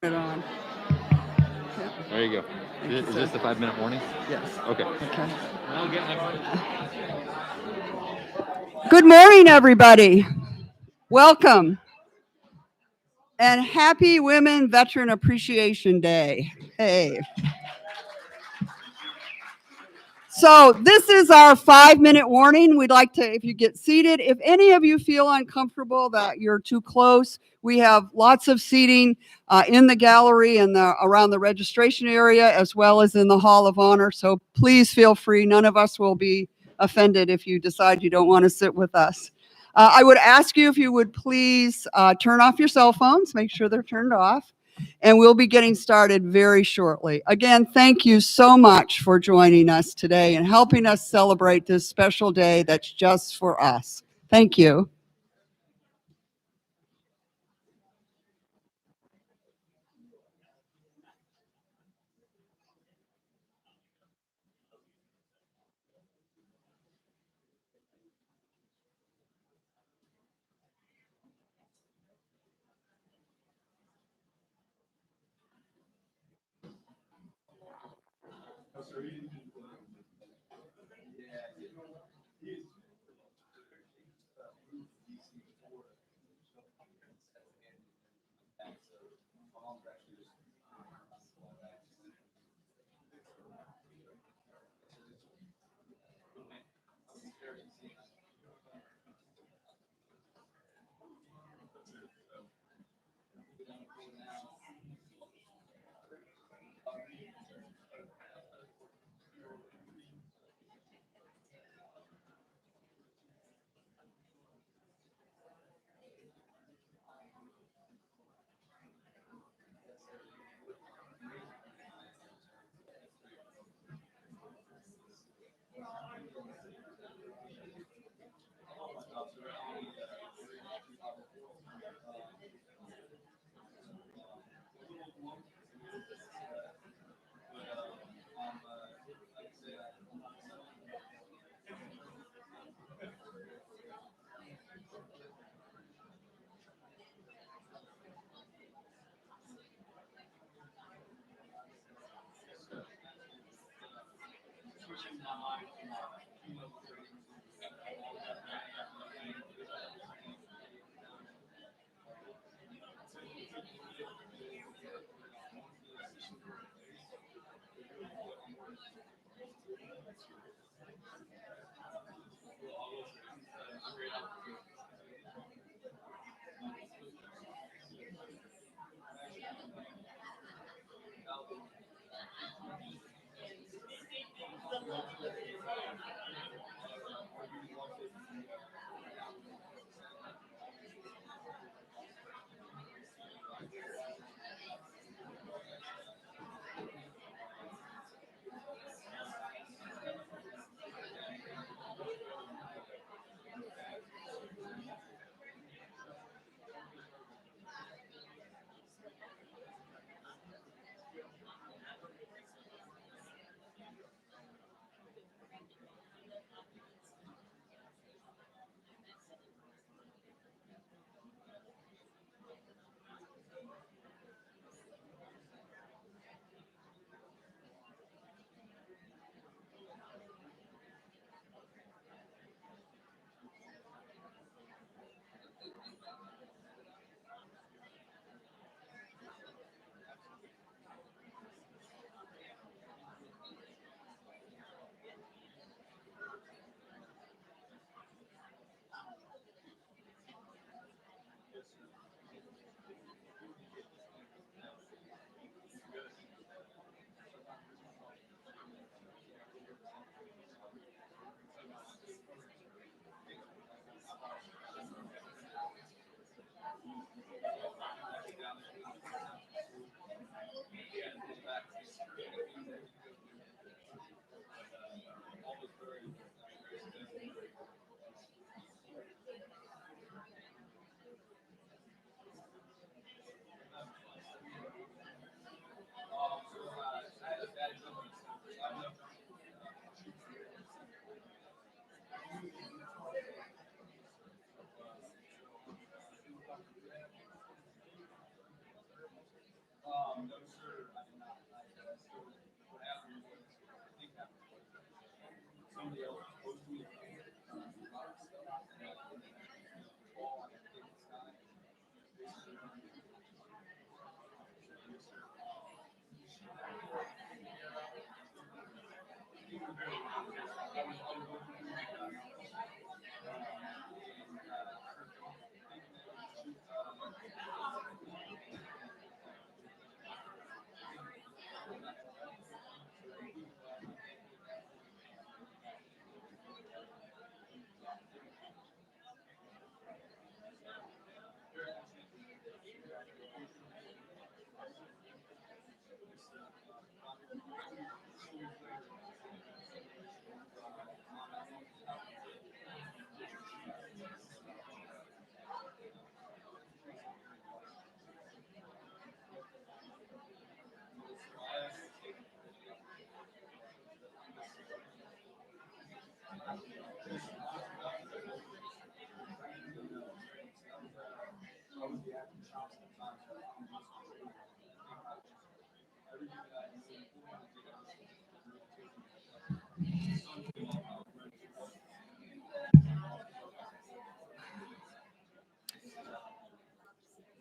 It on. There you go. Is this the 5-minute warning? Yes. Okay. Okay. I'll get Good morning, everybody. Welcome. And happy Women Veteran Appreciation Day. Hey. So this is our 5-minute warning. We'd like to, if you get seated, if any of you feel uncomfortable that you're too close, we have lots of seating in the gallery and around the registration area, as well as in the Hall of Honor. So please feel free. None of us will be offended if you decide you don't want to sit with us. I would ask you if you would please turn off your cell phones, make sure they're turned off. And we'll be getting started very shortly. Again, thank you so much for joining us today and helping us celebrate this special day that's just for us. Thank you.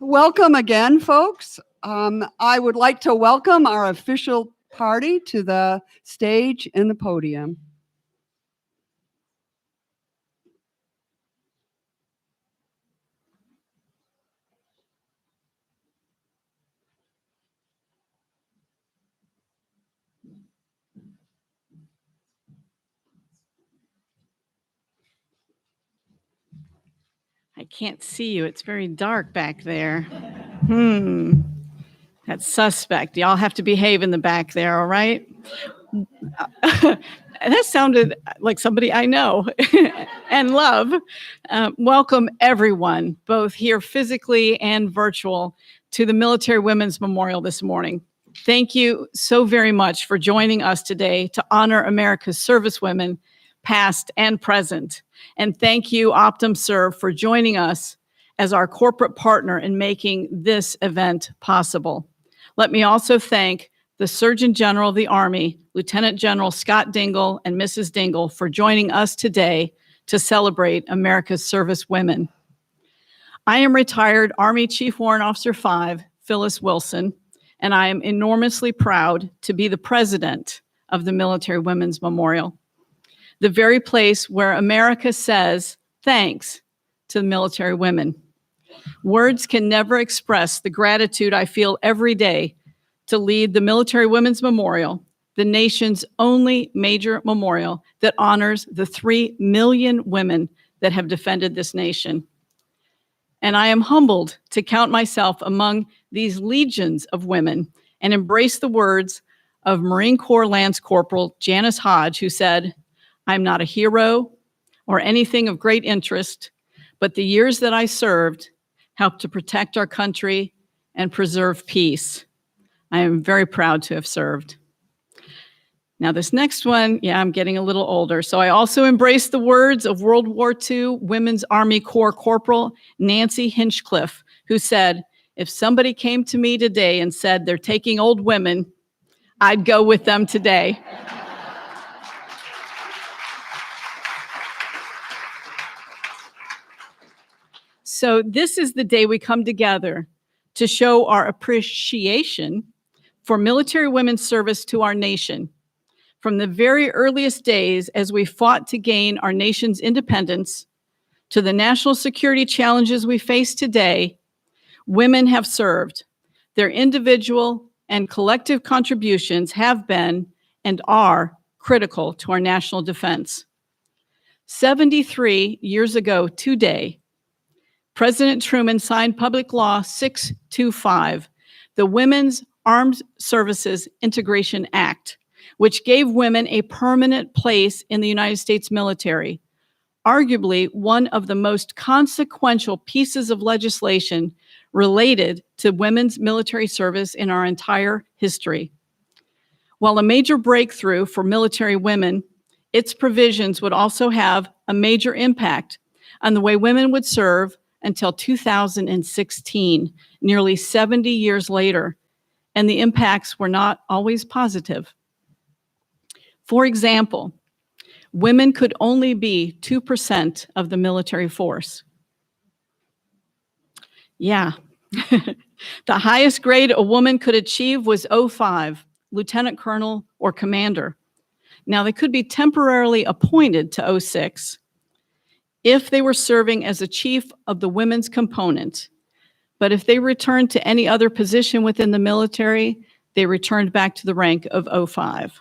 Welcome again, folks. I would like to welcome our official party to the stage and the podium. I can't see you. It's very dark back there. That's suspect. Y'all have to behave in the back there, all right? That sounded like somebody I know and love. Welcome, everyone, both here physically and virtual, to the Military Women's Memorial this morning. Thank you so very much for joining us today to honor America's servicewomen, past and present. And thank you, OptumServe, for joining us as our corporate partner in making this event possible. Let me also thank the Surgeon General of the Army, Lieutenant General Scott Dingell and Mrs. Dingell, for joining us today to celebrate America's servicewomen. I am retired Army Chief Warrant Officer 5, Phyllis Wilson, and I am enormously proud to be the president of the Military Women's Memorial, the very place where America says thanks to the military women. Words can never express the gratitude I feel every day to lead the Military Women's Memorial, the nation's only major memorial that honors the 3 million women that have defended this nation. And I am humbled to count myself among these legions of women and embrace the words of Marine Corps Lance Corporal Janice Hodge, who said, "I'm not a hero or anything of great interest, but the years that I served helped to protect our country and preserve peace." I am very proud to have served. Now this next one, I'm getting a little older. So I also embrace the words of World War II Women's Army Corps Corporal Nancy Hinchcliffe, who said, "If somebody came to me today and said they're taking old women, I'd go with them today." So this is the day we come together to show our appreciation for military women's service to our nation. From the very earliest days as we fought to gain our nation's independence to the national security challenges we face today, women have served. Their individual and collective contributions have been and are critical to our national defense. 73 years ago today, President Truman signed Public Law 625, the Women's Armed Services Integration Act, which gave women a permanent place in the United States military, arguably one of the most consequential pieces of legislation related to women's military service in our entire history. While a major breakthrough for military women, its provisions would also have a major impact on the way women would serve until 2016, nearly 70 years later, and the impacts were not always positive. For example, women could only be 2% of the military force. Yeah. The highest grade a woman could achieve was 05, lieutenant colonel or commander. Now, they could be temporarily appointed to 06 if they were serving as a chief of the women's component. But if they returned to any other position within the military, they returned back to the rank of 05.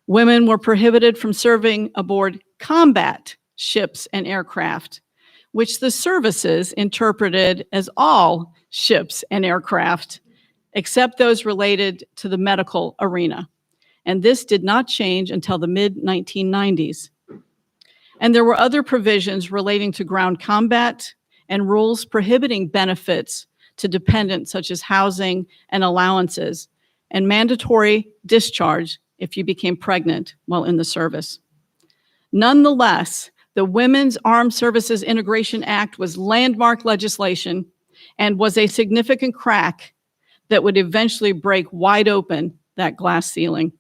Women were prohibited from serving aboard combat ships and aircraft, which the services interpreted as all ships and aircraft, except those related to the medical arena. And this did not change until the mid-1990s. And there were other provisions relating to ground combat and rules prohibiting benefits to dependents such as housing and allowances, and mandatory discharge if you became pregnant while in the service. Nonetheless, the Women's Armed Services Integration Act was landmark legislation and was a significant crack that would eventually break wide open that glass ceiling.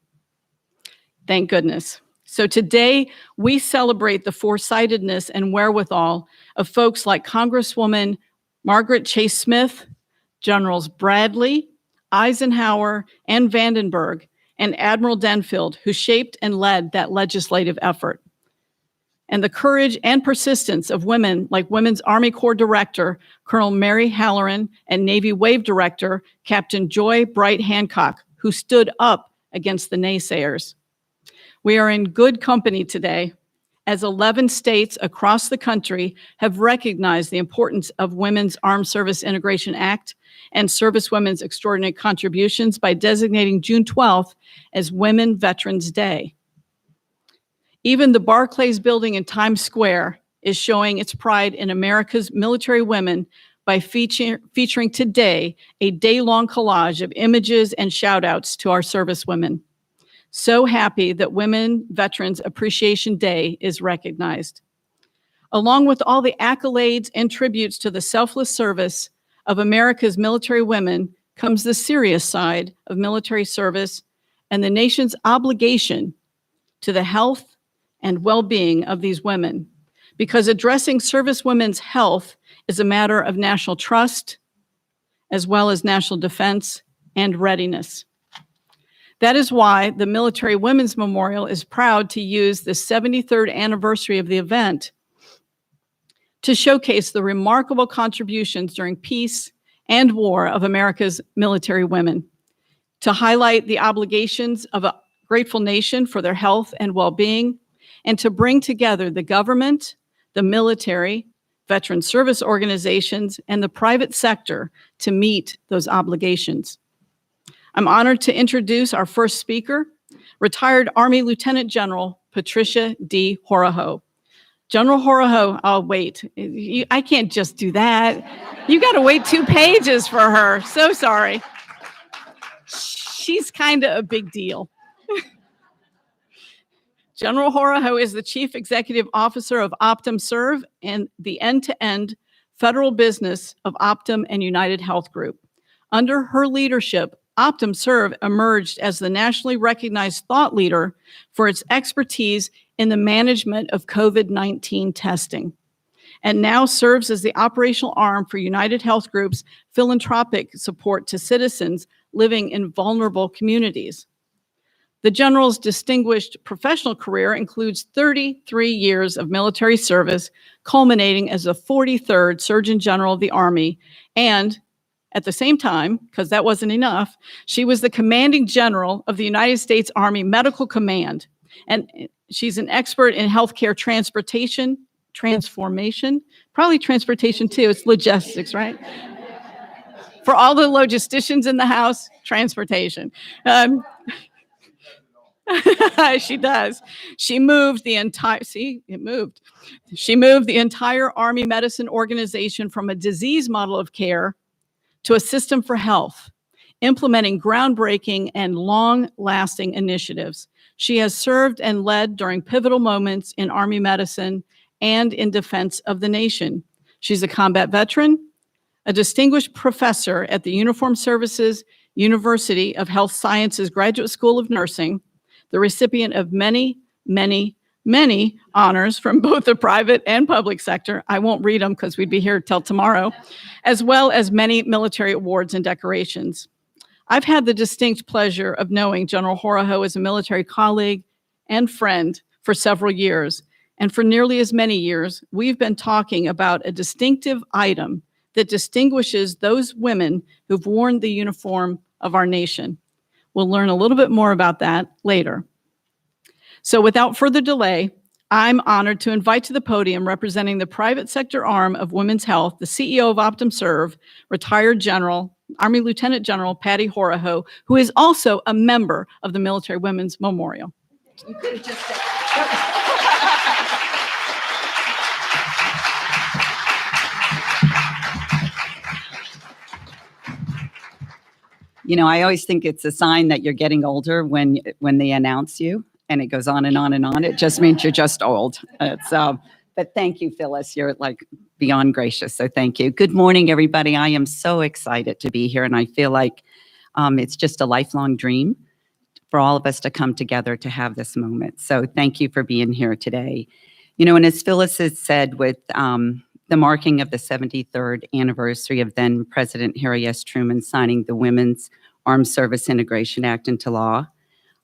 Thank goodness. So today, we celebrate the foresightedness and wherewithal of folks like Congresswoman Margaret Chase Smith, Generals Bradley, Eisenhower, and Vandenberg, and Admiral Denfield, who shaped and led that legislative effort. And the courage and persistence of women like Women's Army Corps Director, Colonel Mary Halloran, and Navy Wave Director, Captain Joy Bright Hancock, who stood up against the naysayers. We are in good company today, as 11 states across the country have recognized the importance of Women's Armed Service Integration Act and servicewomen's extraordinary contributions by designating June 12th as Women Veterans Day. Even the Barclays Building in Times Square is showing its pride in America's military women by featuring today a day-long collage of images and shout-outs to our servicewomen. So happy that Women Veterans Appreciation Day is recognized. Along with all the accolades and tributes to the selfless service of America's military women comes the serious side of military service and the nation's obligation to the health and well-being of these women, because addressing servicewomen's health is a matter of national trust, as well as national defense and readiness. That is why the Military Women's Memorial is proud to use the 73rd anniversary of the event to showcase the remarkable contributions during peace and war of America's military women, to highlight the obligations of a grateful nation for their health and well-being, and to bring together the government, the military, veteran service organizations, and the private sector to meet those obligations. I'm honored to introduce our first speaker, retired Army Lieutenant General Patricia D. Horoho. General Horoho, oh, wait, I can't just do that. You got to wait 2 pages for her. So sorry. She's kind of a big deal. General Horoho is the Chief Executive Officer of OptumServe and the end-to-end federal business of Optum and United Health Group. Under her leadership, OptumServe emerged as the nationally recognized thought leader for its expertise in the management of COVID-19 testing, and now serves as the operational arm for United Health Group's philanthropic support to citizens living in vulnerable communities. The General's distinguished professional career includes 33 years of military service, culminating as the 43rd Surgeon General of the Army, and at the same time, because that wasn't enough, she was the commanding general of the United States Army Medical Command. And she's an expert in healthcare transformation, probably transportation too, it's logistics, right? For all the logisticians in the house, transportation. She does. She moved the entire, She moved the entire Army medicine organization from a disease model of care to a system for health, implementing groundbreaking and long-lasting initiatives. She has served and led during pivotal moments in Army medicine and in defense of the nation. She's a combat veteran, a distinguished professor at the Uniformed Services University of Health Sciences Graduate School of Nursing, the recipient of many, many, many honors from both the private and public sector. I won't read them because we'd be here till tomorrow, as well as many military awards and decorations. I've had the distinct pleasure of knowing General Horoho as a military colleague and friend for several years. And for nearly as many years, we've been talking about a distinctive item that distinguishes those women who've worn the uniform of our nation. We'll learn a little bit more about that later. So without further delay, I'm honored to invite to the podium, representing the private sector arm of Women's Health, the CEO of OptumServe, retired General, Army Lieutenant General Patty Horoho, who is also a member of the Military Women's Memorial. You could have just said. You know, I always think it's a sign that you're getting older when they announce you, and it goes on and on and on. It just means you're just old. But thank you, Phyllis. You're like beyond gracious. So thank you. Good morning, everybody. I am so excited to be here, and I feel like it's just a lifelong dream for all of us to come together to have this moment. So thank you for being here today. You know, and as Phyllis has said, with the marking of the 73rd anniversary of then President Harry S. Truman signing the Women's Armed Service Integration Act into law,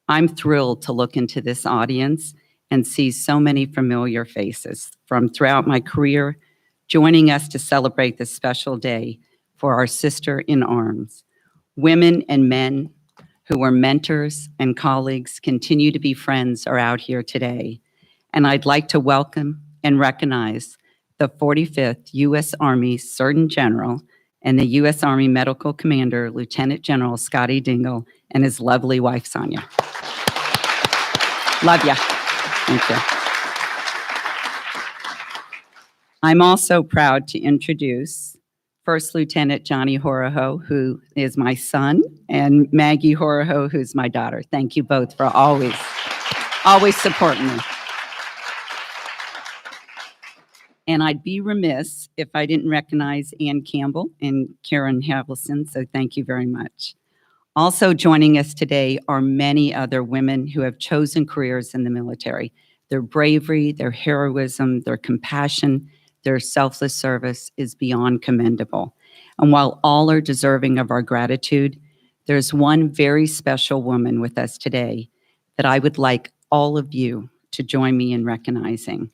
I'm thrilled to look into this audience and see so many familiar faces from throughout my career joining us to celebrate this special day for our sister in arms. Women and men who were mentors and colleagues, continue to be friends, are out here today. And I'd like to welcome and recognize the 45th U.S. Army Surgeon General and the U.S. Army Medical Commander, Lieutenant General Scotty Dingle, and his lovely wife, Sonia. Love ya. Thank you. I'm also proud to introduce First Lieutenant Johnny Horoho, who is my son, and Maggie Horoho, who's my daughter. Thank you both for always supporting me. And I'd be remiss if I didn't recognize Ann Campbell and Karen Havlison, so thank you very much. Also joining us today are many other women who have chosen careers in the military. Their bravery, their heroism, their compassion, their selfless service is beyond commendable. And while all are deserving of our gratitude, there's one very special woman with us today that I would like all of you to join me in recognizing.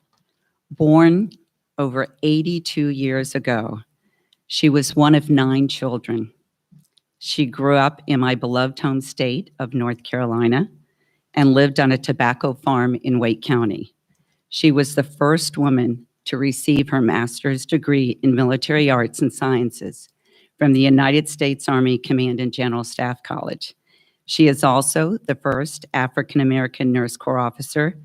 Born over 82 years ago, she was one of 9 children. She grew up in my beloved home state of North Carolina and lived on a tobacco farm in Wake County. She was the first woman to receive her master's degree in military arts and sciences from the United States Army Command and General Staff College. She is also the first African-American Nurse Corps officer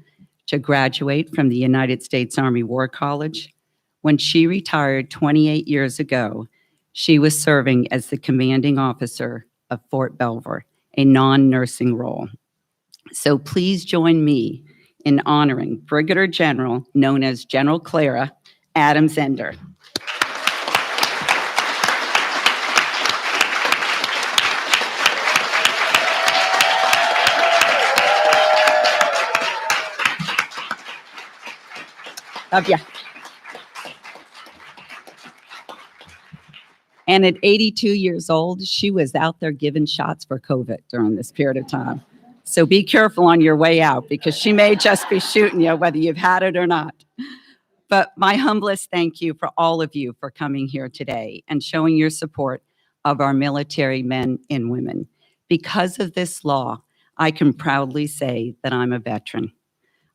to graduate from the United States Army War College. When she retired 28 years ago, she was serving as the commanding officer of Fort Belvoir, a non-nursing role. So please join me in honoring Brigadier General, known as General Clara, Adams Ender. Love ya. And at 82 years old, she was out there giving shots for COVID during this period of time. So be careful on your way out, because she may just be shooting you whether you've had it or not. But my humblest thank you for all of you for coming here today and showing your support of our military men and women. Because of this law, I can proudly say that I'm a veteran.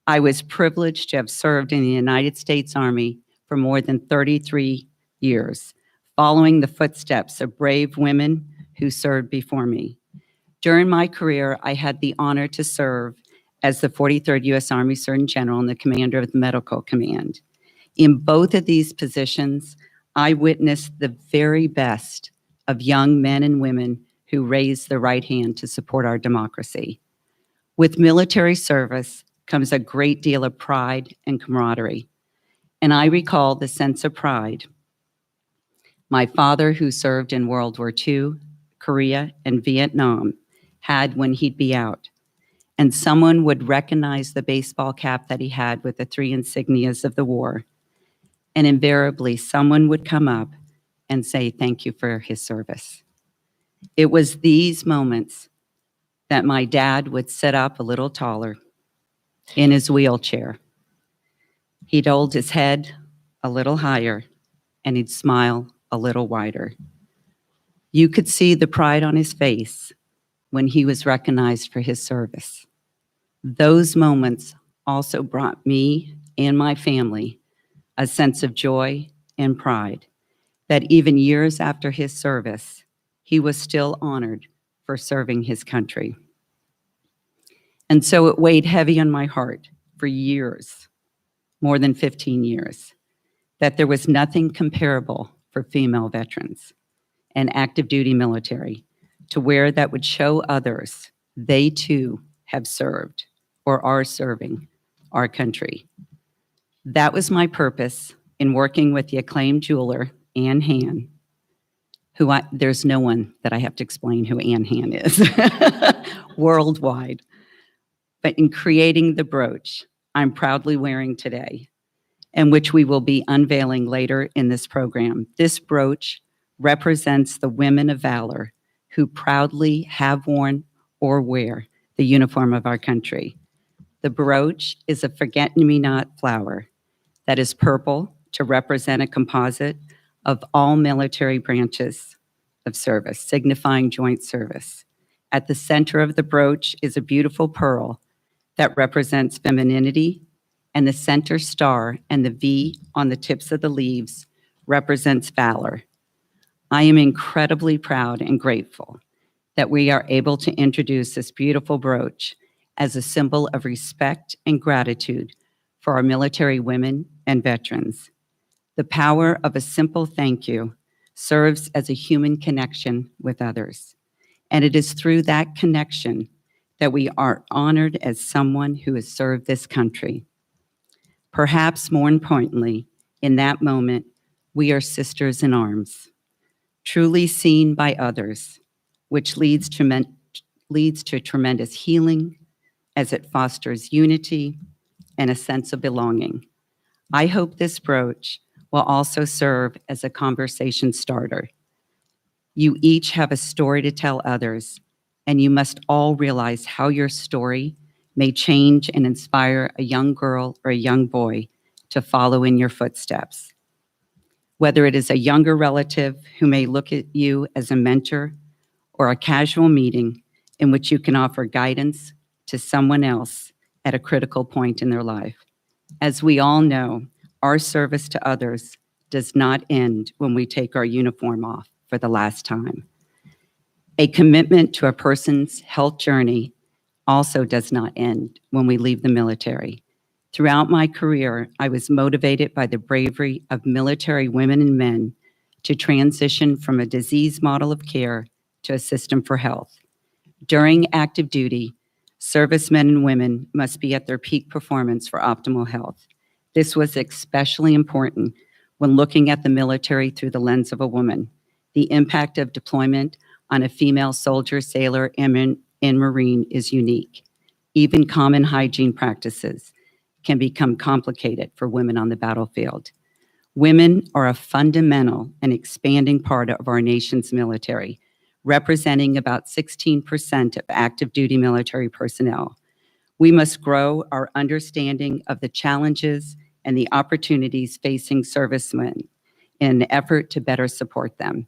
I was privileged to have served in the United States Army for more than 33 years, following the footsteps of brave women who served before me. During my career, I had the honor to serve as the 43rd U.S. Army Surgeon General and the commander of the Medical Command. In both of these positions, I witnessed the very best of young men and women who raised the right hand to support our democracy. With military service comes a great deal of pride and camaraderie. And I recall the sense of pride My father, who served in World War II, Korea, and Vietnam, had when he'd be out. And someone would recognize the baseball cap that he had with the 3 insignias of the war. And invariably, someone would come up and say, thank you for his service. It was these moments that my dad would sit up a little taller in his wheelchair. He'd hold his head a little higher and he'd smile a little wider. You could see the pride on his face when he was recognized for his service. Those moments also brought me and my family a sense of joy and pride that even years after his service, he was still honored for serving his country. And so it weighed heavy on my heart for years, more than 15 years, that there was nothing comparable for female veterans and active duty military to wear that would show others they too have served or are serving our country. That was my purpose in working with the acclaimed jeweler, Ann Han, there's no one that I have to explain who Ann Han is worldwide. But in creating the brooch I'm proudly wearing today, and which we will be unveiling later in this program, this brooch represents the women of valor who proudly have worn or wear the uniform of our country. The brooch is a forget-me-not flower that is purple to represent a composite of all military branches of service, signifying joint service. At the center of the brooch is a beautiful pearl that represents femininity, and the center star and the V on the tips of the leaves represents valor. I am incredibly proud and grateful that we are able to introduce this beautiful brooch as a symbol of respect and gratitude for our military women and veterans. The power of a simple thank you serves as a human connection with others. And it is through that connection that we are honored as someone who has served this country. Perhaps more importantly, in that moment, we are sisters in arms, truly seen by others, which leads to tremendous healing as it fosters unity and a sense of belonging. I hope this brooch will also serve as a conversation starter. You each have a story to tell others, and you must all realize how your story may change and inspire a young girl or a young boy to follow in your footsteps. Whether it is a younger relative who may look at you as a mentor, or a casual meeting in which you can offer guidance to someone else at a critical point in their life. As we all know, our service to others does not end when we take our uniform off for the last time. A commitment to a person's health journey also does not end when we leave the military. Throughout my career, I was motivated by the bravery of military women and men to transition from a disease model of care to a system for health. During active duty, servicemen and women must be at their peak performance for optimal health. This was especially important when looking at the military through the lens of a woman. The impact of deployment on a female soldier, sailor, and Marine is unique. Even common hygiene practices can become complicated for women on the battlefield. Women are a fundamental and expanding part of our nation's military, representing about 16% of active duty military personnel. We must grow our understanding of the challenges and the opportunities facing servicemen in an effort to better support them.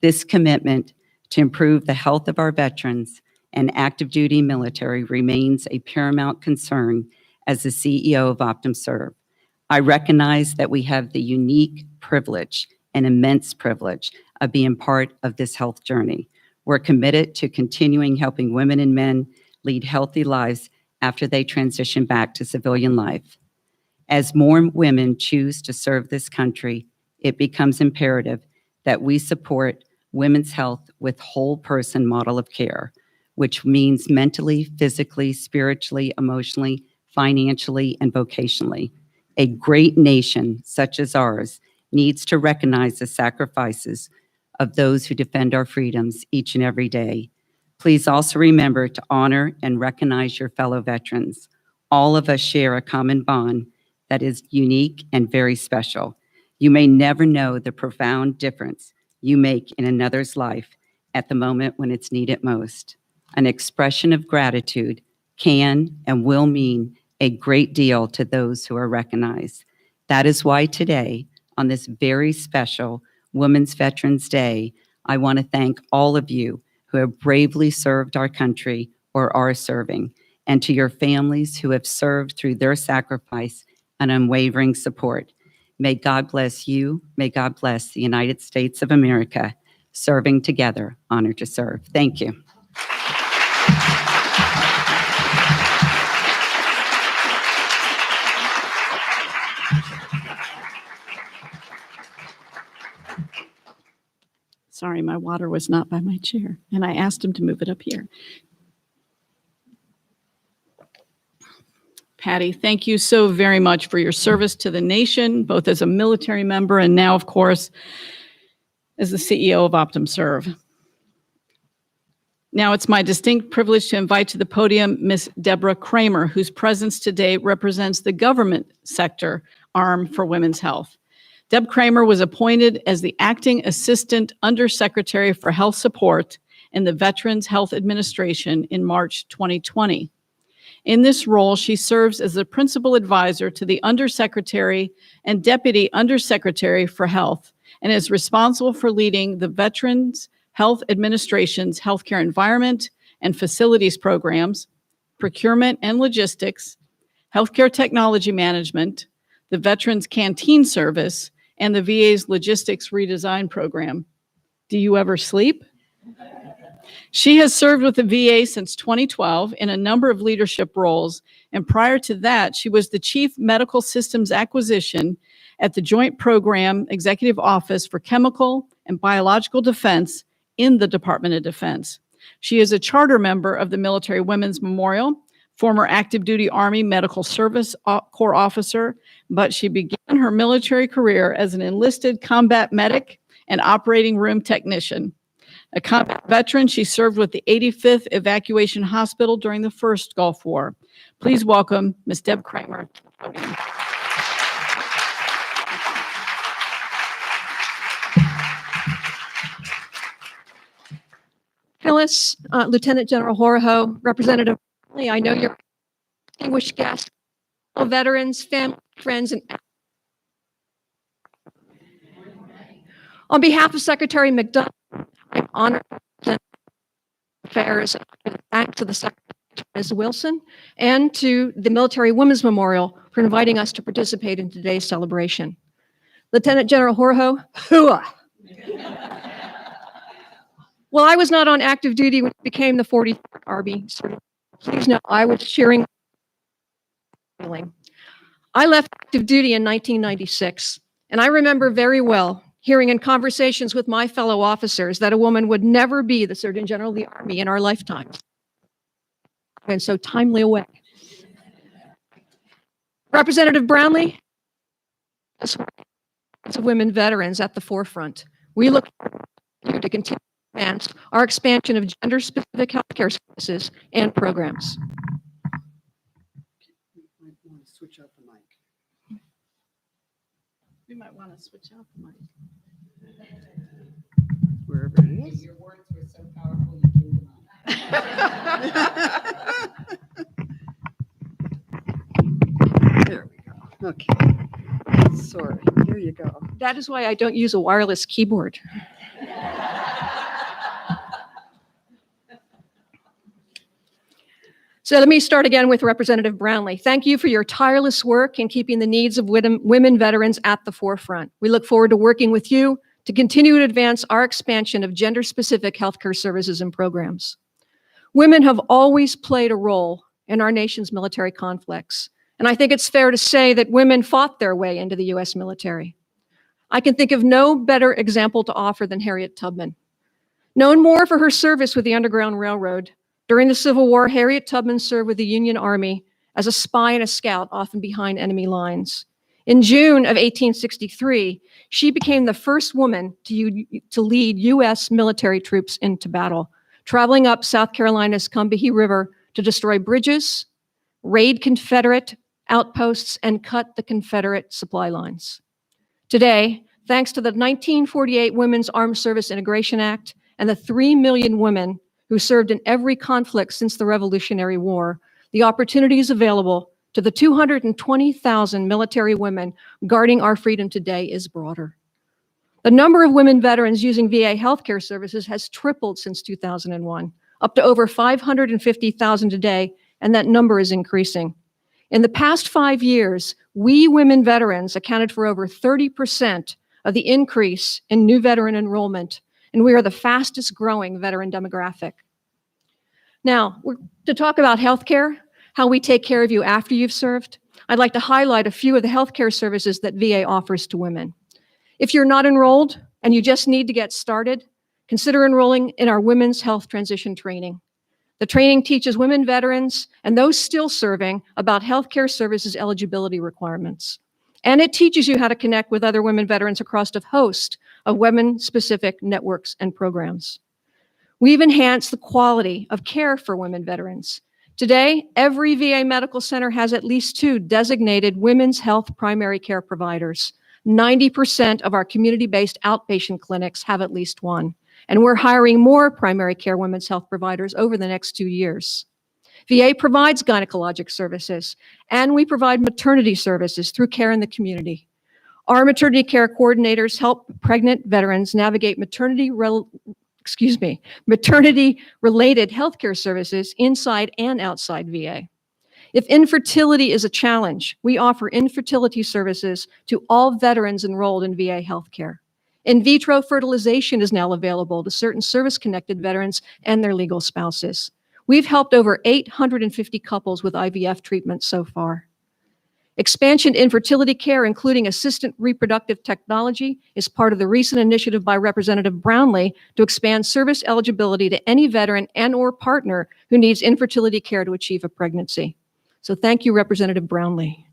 This commitment to improve the health of our veterans and active duty military remains a paramount concern as the CEO of OptumServe. I recognize that we have the unique privilege and immense privilege of being part of this health journey. We're committed to continuing helping women and men lead healthy lives after they transition back to civilian life. As more women choose to serve this country, it becomes imperative that we support women's health with whole person model of care, which means mentally, physically, spiritually, emotionally, financially, and vocationally. A great nation such as ours needs to recognize the sacrifices of those who defend our freedoms each and every day. Please also remember to honor and recognize your fellow veterans. All of us share a common bond that is unique and very special. You may never know the profound difference you make in another's life at the moment when it's needed most. An expression of gratitude can and will mean a great deal to those who are recognized. That is why today, on this very special Women's Veterans Day, I want to thank all of you who have bravely served our country or are serving, and to your families who have served through their sacrifice and unwavering support. May God bless you. May God bless the United States of America. Serving together, honor to serve. Thank you. Sorry, my water was not by my chair, and I asked him to move it up here. Patty, thank you so very much for your service to the nation, both as a military member and now, of course, as the CEO of OptumServe. Now it's my distinct privilege to invite to the podium Ms. Deborah Cramer, whose presence today represents the government sector arm for women's health. Deb Cramer was appointed as the Acting Assistant Undersecretary for Health Support in the Veterans Health Administration in March 2020. In this role, she serves as the Principal Advisor to the Undersecretary and Deputy Undersecretary for Health and is responsible for leading the Veterans Health Administration's healthcare environment and facilities programs, procurement and logistics, healthcare technology management, the Veterans Canteen Service, and the VA's Logistics Redesign Program. Do you ever sleep? She has served with the VA since 2012 in a number of leadership roles, and prior to that, she was the Chief Medical Systems Acquisition at the Joint Program Executive Office for Chemical and Biological Defense in the Department of Defense. She is a charter member of the Military Women's Memorial, former active duty Army Medical Service Corps officer, but she began her military career as an enlisted combat medic and operating room technician. A combat veteran, she served with the 85th Evacuation Hospital during the First Gulf War. Please welcome Ms. Deb Cramer. Phyllis, Lieutenant General Horoho, Representative Brownlee, I know you're distinguished guests, veterans, family, friends, and on behalf of Secretary McDonough, I'm honored to present affairs back to the Secretary, Ms. Wilson, and to the Military Women's Memorial for inviting us to participate in today's celebration. Lieutenant General Horoho, hooah! Well, I was not on active duty when it became the 43rd Army. So please know I was cheering. I left active duty in 1996, and I remember very well hearing in conversations with my fellow officers that a woman would never be the Surgeon General of the Army in our lifetimes. And so timely away. Representative Brownlee, as women veterans at the forefront, we look forward to you to continue to advance our expansion of gender-specific healthcare services and programs. Switch out the mic. We might want to switch out the mic. Wherever it is. Your words were so powerful, you blew them up. There we go. Okay. Sorry. Here you go. That is why I don't use a wireless keyboard. So let me start again with Representative Brownlee. Thank you for your tireless work in keeping the needs of women veterans at the forefront. We look forward to working with you to continue to advance our expansion of gender-specific healthcare services and programs. Women have always played a role in our nation's military conflicts, and I think it's fair to say that women fought their way into the U.S. military. I can think of no better example to offer than Harriet Tubman. Known more for her service with the Underground Railroad, during the Civil War, Harriet Tubman served with the Union Army as a spy and a scout, often behind enemy lines. In June of 1863, she became the first woman to lead U.S. military troops into battle, traveling up South Carolina's Combahee River to destroy bridges, raid Confederate outposts, and cut the Confederate supply lines. Today, thanks to the 1948 Women's Armed Service Integration Act and the 3 million women who served in every conflict since the Revolutionary War, the opportunities available to the 220,000 military women guarding our freedom today is broader. The number of women veterans using VA healthcare services has tripled since 2001, up to over 550,000 today, and that number is increasing. In the past 5 years, we women veterans accounted for over 30% of the increase in new veteran enrollment, and we are the fastest growing veteran demographic. Now, to talk about healthcare, how we take care of you after you've served, I'd like to highlight a few of the healthcare services that VA offers to women. If you're not enrolled and you just need to get started, consider enrolling in our Women's Health Transition Training. The training teaches women veterans and those still serving about healthcare services eligibility requirements. And it teaches you how to connect with other women veterans across a host of women-specific networks and programs. We've enhanced the quality of care for women veterans. Today, every VA medical center has at least 2 designated women's health primary care providers. 90% of our community-based outpatient clinics have at least one. And we're hiring more primary care women's health providers over the next 2 years. VA provides gynecologic services, and we provide maternity services through Care in the Community. Our maternity care coordinators help pregnant veterans navigate maternity-related healthcare services inside and outside VA. If infertility is a challenge, we offer infertility services to all veterans enrolled in VA healthcare. In vitro fertilization is now available to certain service-connected veterans and their legal spouses. We've helped over 850 couples with IVF treatment so far. Expansion infertility care, including assisted reproductive technology, is part of the recent initiative by Representative Brownlee to expand service eligibility to any veteran and/or partner who needs infertility care to achieve a pregnancy. So thank you, Representative Brownlee.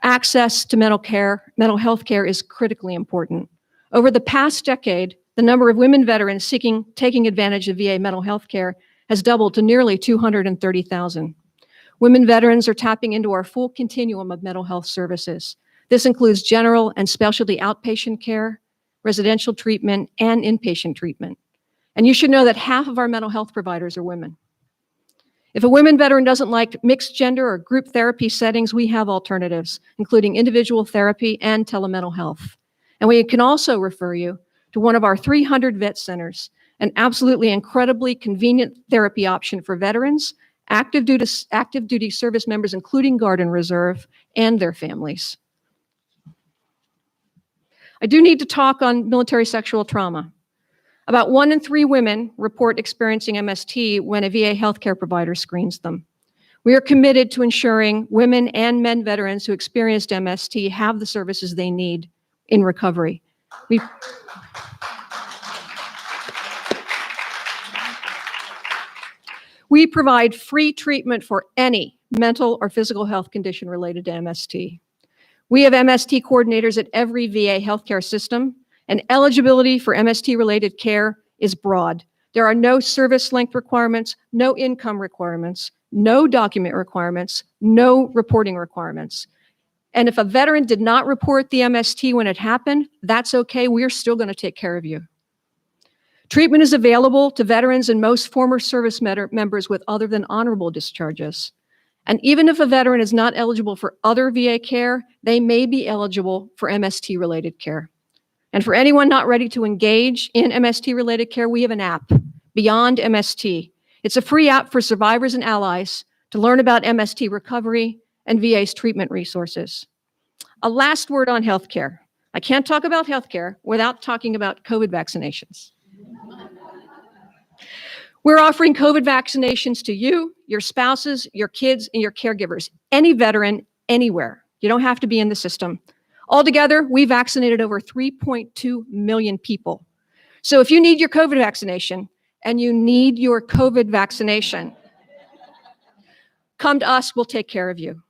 Access to mental health care is critically important. Over the past decade, the number of women veterans taking advantage of VA mental health care has doubled to nearly 230,000. Women veterans are tapping into our full continuum of mental health services. This includes general and specialty outpatient care, residential treatment, and inpatient treatment. And you should know that half of our mental health providers are women. If a women veteran doesn't like mixed gender or group therapy settings, we have alternatives, including individual therapy and telemental health. And we can also refer you to one of our 300 vet centers, an absolutely incredibly convenient therapy option for veterans, active duty service members, including Guard and Reserve, and their families. I do need to talk on military sexual trauma. About 1 in 3 women report experiencing MST when a VA healthcare provider screens them. We are committed to ensuring women and men veterans who experienced MST have the services they need in recovery. We provide free treatment for any mental or physical health condition related to MST. We have MST coordinators at every VA healthcare system, and eligibility for MST-related care is broad. There are no service length requirements, no income requirements, no document requirements, no reporting requirements. And if a veteran did not report the MST when it happened, that's okay. We're still going to take care of you. Treatment is available to veterans and most former service members with other than honorable discharges. And even if a veteran is not eligible for other VA care, they may be eligible for MST-related care. And for anyone not ready to engage in MST-related care, we have an app, Beyond MST. It's a free app for survivors and allies to learn about MST recovery and VA's treatment resources. A last word on healthcare. I can't talk about healthcare without talking about COVID vaccinations. We're offering COVID vaccinations to you, your spouses, your kids, and your caregivers, any veteran, anywhere. You don't have to be in the system. Altogether, we vaccinated over 3.2 million people. So if you need your COVID vaccination, and you need your COVID vaccination, come to us, we'll take care of you.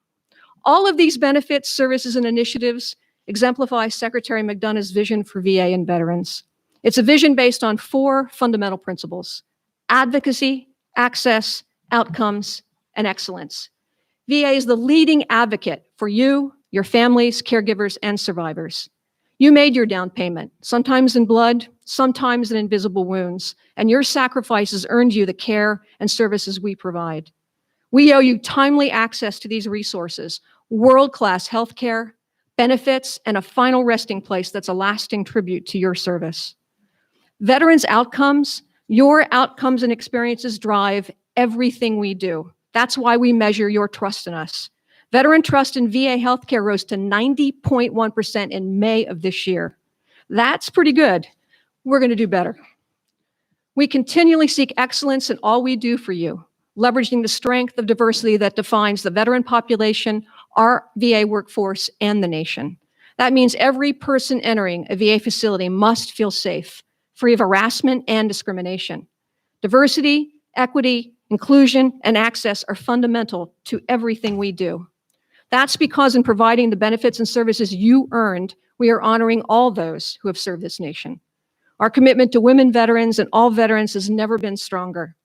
All of these benefits, services, and initiatives exemplify Secretary McDonough's vision for VA and veterans. It's a vision based on 4 fundamental principles: advocacy, access, outcomes, and excellence. VA is the leading advocate for you, your families, caregivers, and survivors. You made your down payment, sometimes in blood, sometimes in invisible wounds, and your sacrifices earned you the care and services we provide. We owe you timely access to these resources, world-class healthcare, benefits, and a final resting place that's a lasting tribute to your service. Veterans' outcomes, your outcomes and experiences drive everything we do. That's why we measure your trust in us. Veteran trust in VA healthcare rose to 90.1% in May of this year. That's pretty good. We're going to do better. We continually seek excellence in all we do for you, leveraging the strength of diversity that defines the veteran population, our VA workforce, and the nation. That means every person entering a VA facility must feel safe, free of harassment and discrimination. Diversity, equity, inclusion, and access are fundamental to everything we do. That's because in providing the benefits and services you earned, we are honoring all those who have served this nation. Our commitment to women veterans and all veterans has never been stronger.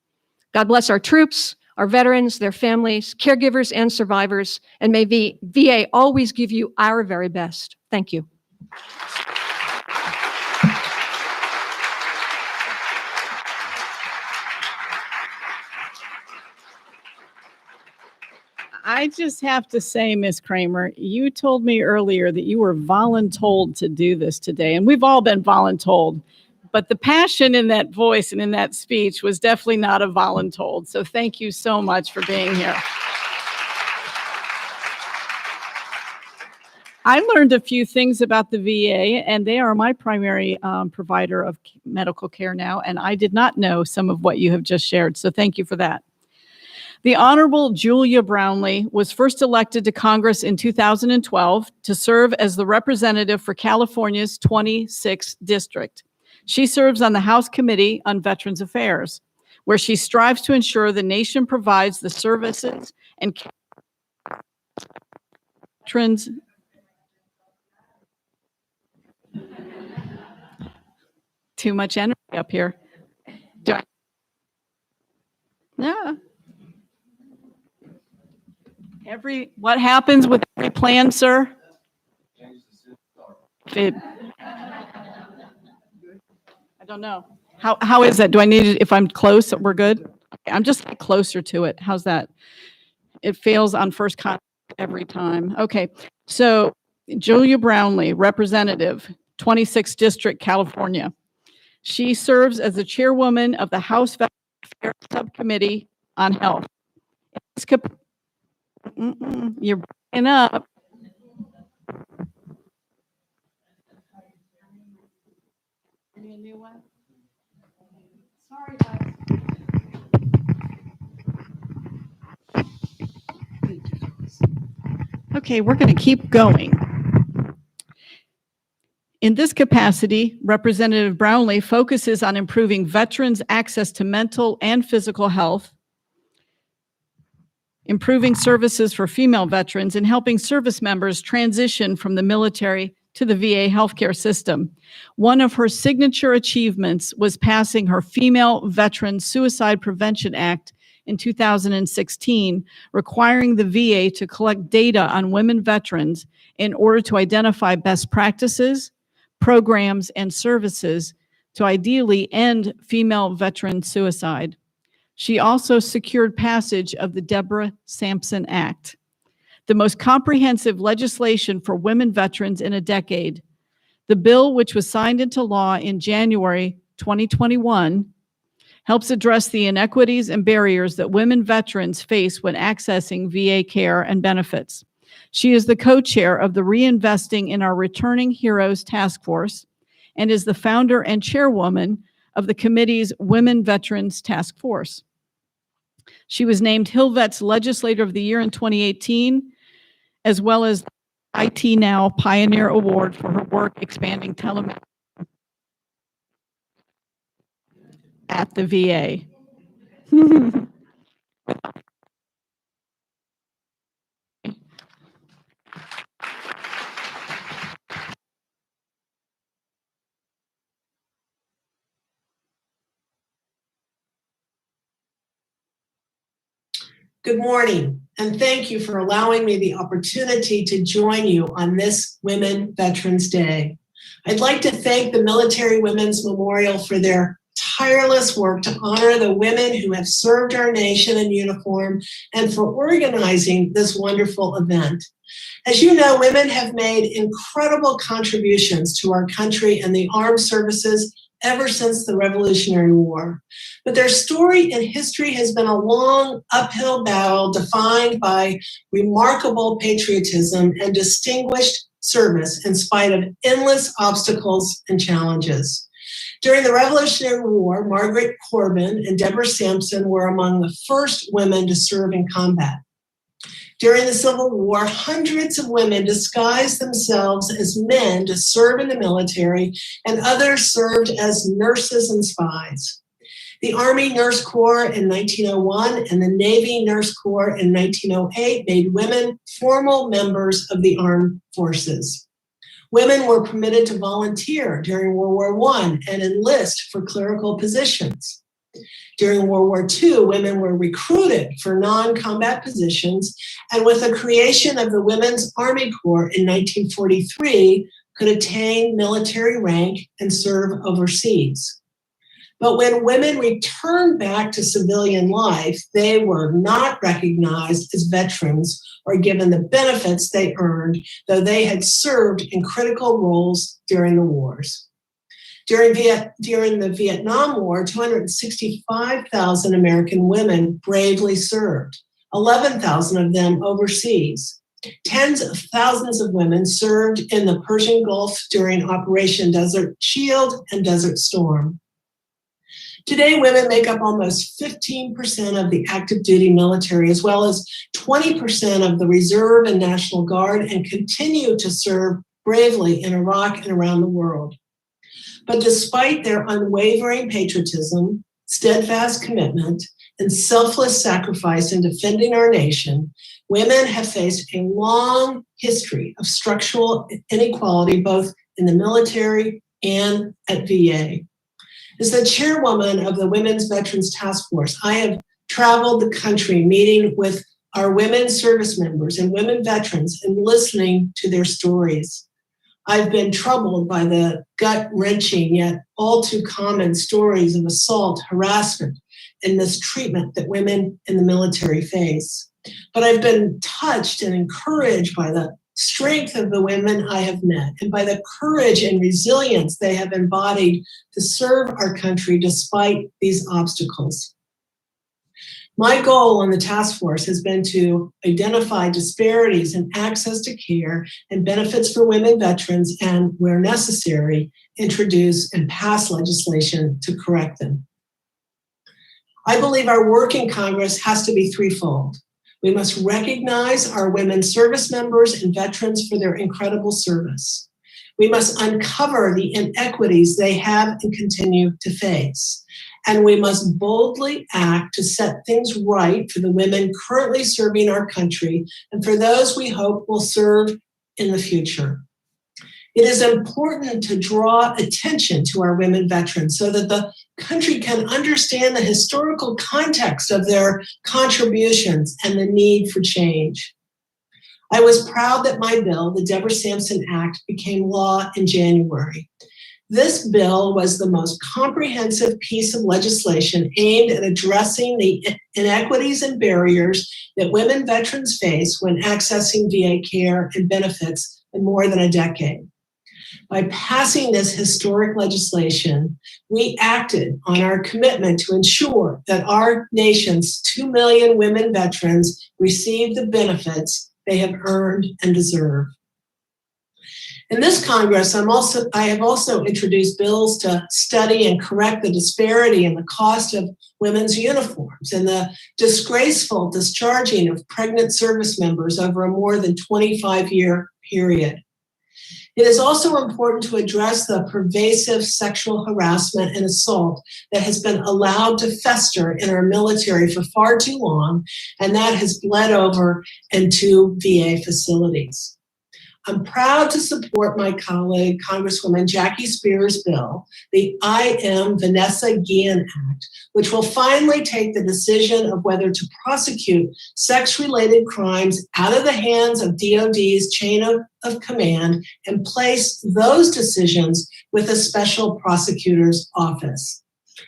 God bless our troops, our veterans, their families, caregivers, and survivors, and may VA always give you our very best. Thank you. I just have to say, Ms. Cramer, you told me earlier that you were voluntold to do this today, and we've all been voluntold, but the passion in that voice and in that speech was definitely not a voluntold. So thank you so much for being here. I learned a few things about the VA, and they are my primary provider of medical care now, and I did not know some of what you have just shared, so thank you for that. The Honorable Julia Brownlee was first elected to Congress in 2012 to serve as the representative for California's 26th district. She serves on the House Committee on Veterans Affairs, where she strives to ensure the nation provides the services and veterans. Too much energy up here. Yeah. What happens with every plan, sir? I don't know. How is that? Do I need it if I'm close? We're good? Okay, I'm just closer to it. How's that? It fails on first contact every time. Okay. So Julia Brownlee, representative, 26th District, California. She serves as the chairwoman of the House Veterans Affairs Subcommittee on Health. You're breaking up. A new one? Sorry, guys. Okay, we're going to keep going. In this capacity, Representative Brownlee focuses on improving veterans' access to mental and physical health, improving services for female veterans, and helping service members transition from the military to the VA healthcare system. One of her signature achievements was passing her Female Veteran Suicide Prevention Act in 2016, requiring the VA to collect data on women veterans in order to identify best practices, programs, and services to ideally end female veteran suicide. She also secured passage of the Deborah Sampson Act, the most comprehensive legislation for women veterans in a decade. The bill, which was signed into law in January 2021, helps address the inequities and barriers that women veterans face when accessing VA care and benefits. She is the co-chair of the Reinvesting in Our Returning Heroes Task Force and is the founder and chairwoman of the committee's Women Veterans Task Force. She was named Hillvet's Legislator of the Year in 2018, as well as the IT Now Pioneer Award for her work expanding telemedicine at the VA. Good morning, and thank you for allowing me the opportunity to join you on this Women Veterans Day. I'd like to thank the Military Women's Memorial for their tireless work to honor the women who have served our nation in uniform and for organizing this wonderful event. As you know, women have made incredible contributions to our country and the armed services ever since the Revolutionary War. But their story and history has been a long uphill battle defined by remarkable patriotism and distinguished service in spite of endless obstacles and challenges. During the Revolutionary War, Margaret Corbin and Deborah Sampson were among the first women to serve in combat. During the Civil War, hundreds of women disguised themselves as men to serve in the military, and others served as nurses and spies. The Army Nurse Corps in 1901 and the Navy Nurse Corps in 1908 made women formal members of the armed forces. Women were permitted to volunteer during World War I and enlist for clerical positions. During World War II, women were recruited for non-combat positions, and with the creation of the Women's Army Corps in 1943, could attain military rank and serve overseas. But when women returned back to civilian life, they were not recognized as veterans or given the benefits they earned, though they had served in critical roles during the wars. During the Vietnam War, 265,000 American women bravely served, 11,000 of them overseas. Tens of thousands of women served in the Persian Gulf during Operation Desert Shield and Desert Storm. Today, women make up almost 15% of the active duty military, as well as 20% of the Reserve and National Guard, and continue to serve bravely in Iraq and around the world. But despite their unwavering patriotism, steadfast commitment, and selfless sacrifice in defending our nation, women have faced a long history of structural inequality, both in the military and at VA. As the chairwoman of the Women's Veterans Task Force, I have traveled the country meeting with our women service members and women veterans and listening to their stories. I've been troubled by the gut-wrenching yet all too common stories of assault, harassment, and mistreatment that women in the military face. But I've been touched and encouraged by the strength of the women I have met and by the courage and resilience they have embodied to serve our country despite these obstacles. My goal on the task force has been to identify disparities in access to care and benefits for women veterans, and where necessary, introduce and pass legislation to correct them. I believe our work in Congress has to be threefold. We must recognize our women service members and veterans for their incredible service. We must uncover the inequities they have and continue to face. And we must boldly act to set things right for the women currently serving our country and for those we hope will serve in the future. It is important to draw attention to our women veterans so that the country can understand the historical context of their contributions and the need for change. I was proud that my bill, the Deborah Sampson Act, became law in January. This bill was the most comprehensive piece of legislation aimed at addressing the inequities and barriers that women veterans face when accessing VA care and benefits in more than a decade. By passing this historic legislation, we acted on our commitment to ensure that our nation's 2 million women veterans receive the benefits they have earned and deserve. In this Congress, I have also introduced bills to study and correct the disparity in the cost of women's uniforms and the disgraceful discharging of pregnant service members over a more than 25-year period. It is also important to address the pervasive sexual harassment and assault that has been allowed to fester in our military for far too long, and that has bled over into VA facilities. I'm proud to support my colleague, Congresswoman Jackie Spears' bill, the I Am Vanessa Guillen Act, which will finally take the decision of whether to prosecute sex-related crimes out of the hands of DOD's chain of command and place those decisions with a special prosecutor's office.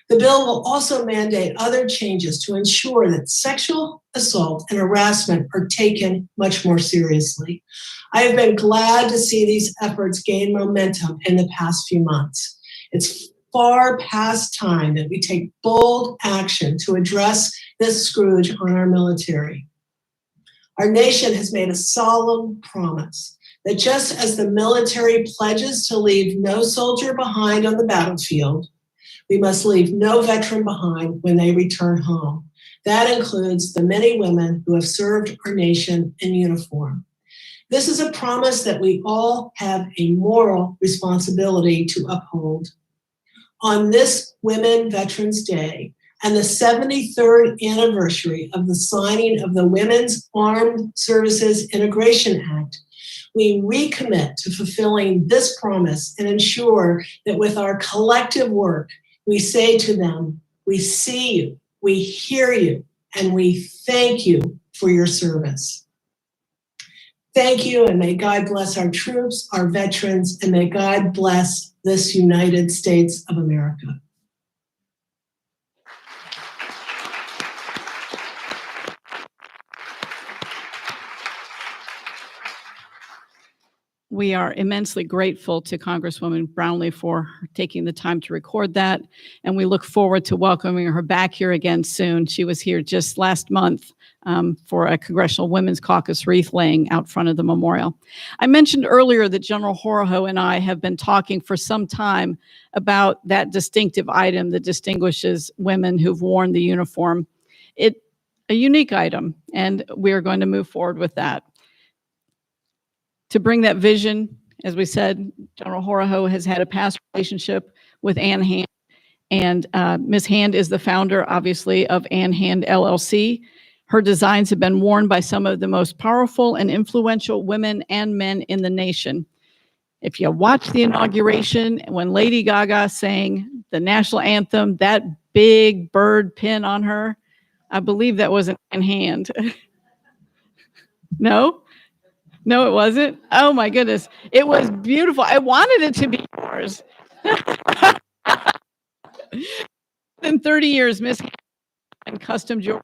The bill will also mandate other changes to ensure that sexual assault and harassment are taken much more seriously. I have been glad to see these efforts gain momentum in the past few months. It's far past time that we take bold action to address this scourge on our military. Our nation has made a solemn promise that just as the military pledges to leave no soldier behind on the battlefield, we must leave no veteran behind when they return home. That includes the many women who have served our nation in uniform. This is a promise that we all have a moral responsibility to uphold. On this Women Veterans Day and the 73rd anniversary of the signing of the Women's Armed Services Integration Act, we recommit to fulfilling this promise and ensure that with our collective work, we say to them, we see you, we hear you, and we thank you for your service. Thank you, and may God bless our troops, our veterans, and may God bless this United States of America. We are immensely grateful to Congresswoman Brownlee for taking the time to record that, and we look forward to welcoming her back here again soon. She was here just last month for a Congressional Women's Caucus wreath laying out front of the memorial. I mentioned earlier that General Horoho and I have been talking for some time about that distinctive item that distinguishes women who've worn the uniform. It's a unique item, and we are going to move forward with that. To bring that vision, as we said, General Horoho has had a past relationship with Ann Hand, and Ms. Hand is the founder, obviously, of Ann Hand LLC. Her designs have been worn by some of the most powerful and influential women and men in the nation. If you watch the inauguration, when Lady Gaga sang the national anthem, that big bird pin on her, I believe that was an Ann Hand. No? No, it wasn't. Oh my goodness. It was beautiful. I wanted it to be yours. In 30 years, Miss Hand custom jewelry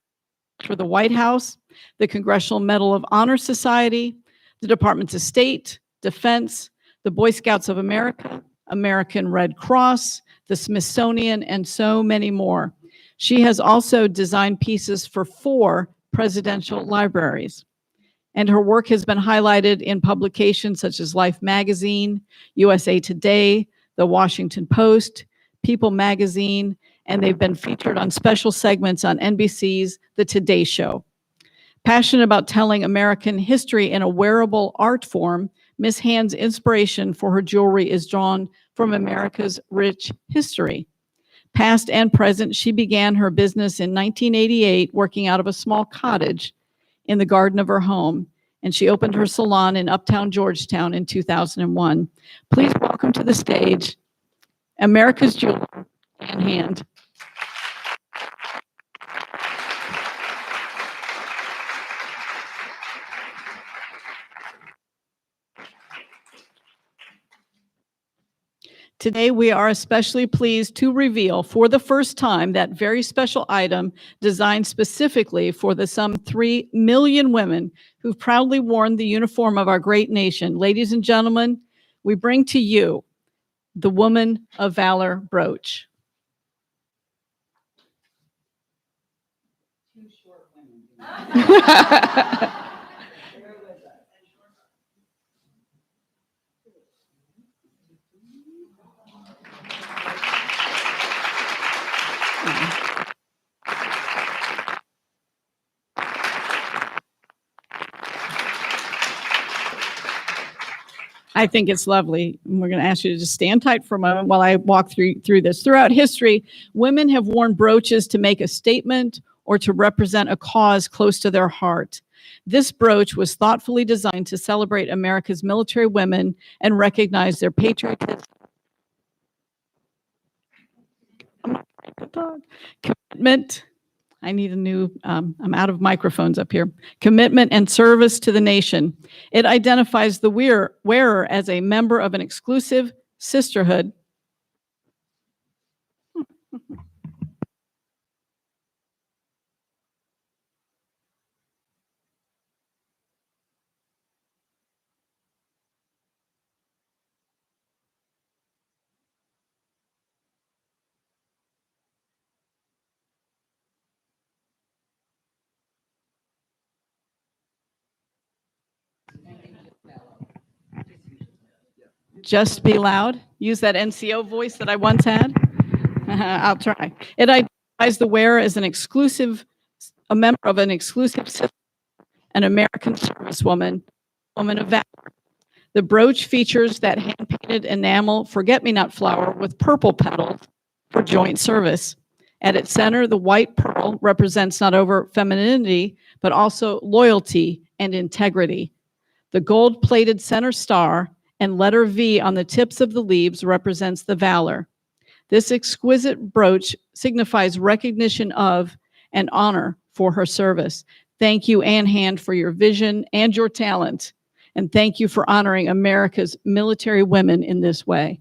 for the White House, the Congressional Medal of Honor Society, the Departments of State, Defense, the Boy Scouts of America, American Red Cross, the Smithsonian, and so many more. She has also designed pieces for 4 presidential libraries. And her work has been highlighted in publications such as Life Magazine, USA Today, The Washington Post, People Magazine, and they've been featured on special segments on NBC's The Today Show. Passionate about telling American history in a wearable art form, Miss Hand's inspiration for her jewelry is drawn from America's rich history. Past and present, she began her business in 1988 working out of a small cottage in the garden of her home, and she opened her salon in Uptown Georgetown in 2001. Please welcome to the stage, America's jeweler, Ann Hand. Today, we are especially pleased to reveal for the first time that very special item designed specifically for the some 3 million women who've proudly worn the uniform of our great nation. Ladies and gentlemen, we bring to you the Woman of Valor brooch. I think it's lovely. And we're going to ask you to just stand tight for a moment while I walk through this. Throughout history, women have worn brooches to make a statement or to represent a cause close to their heart. This brooch was thoughtfully designed to celebrate America's military women and recognize their patriotism, commitment. I need a new, I'm out of microphones up here. Commitment and service to the nation. It identifies the wearer as a member of an exclusive sisterhood. Just be loud. Use that NCO voice that I once had. I'll try. It identifies the wearer as a member of an exclusive system, an American servicewoman, woman of valor. The brooch features that hand-painted enamel forget-me-not flower with purple petals for joint service. At its center, the white pearl represents not only femininity, but also loyalty and integrity. The gold-plated center star and letter V on the tips of the leaves represents the Valor. This exquisite brooch signifies recognition of and honor for her service. Thank you, Ann Hand, for your vision and your talent. And thank you for honoring America's military women in this way.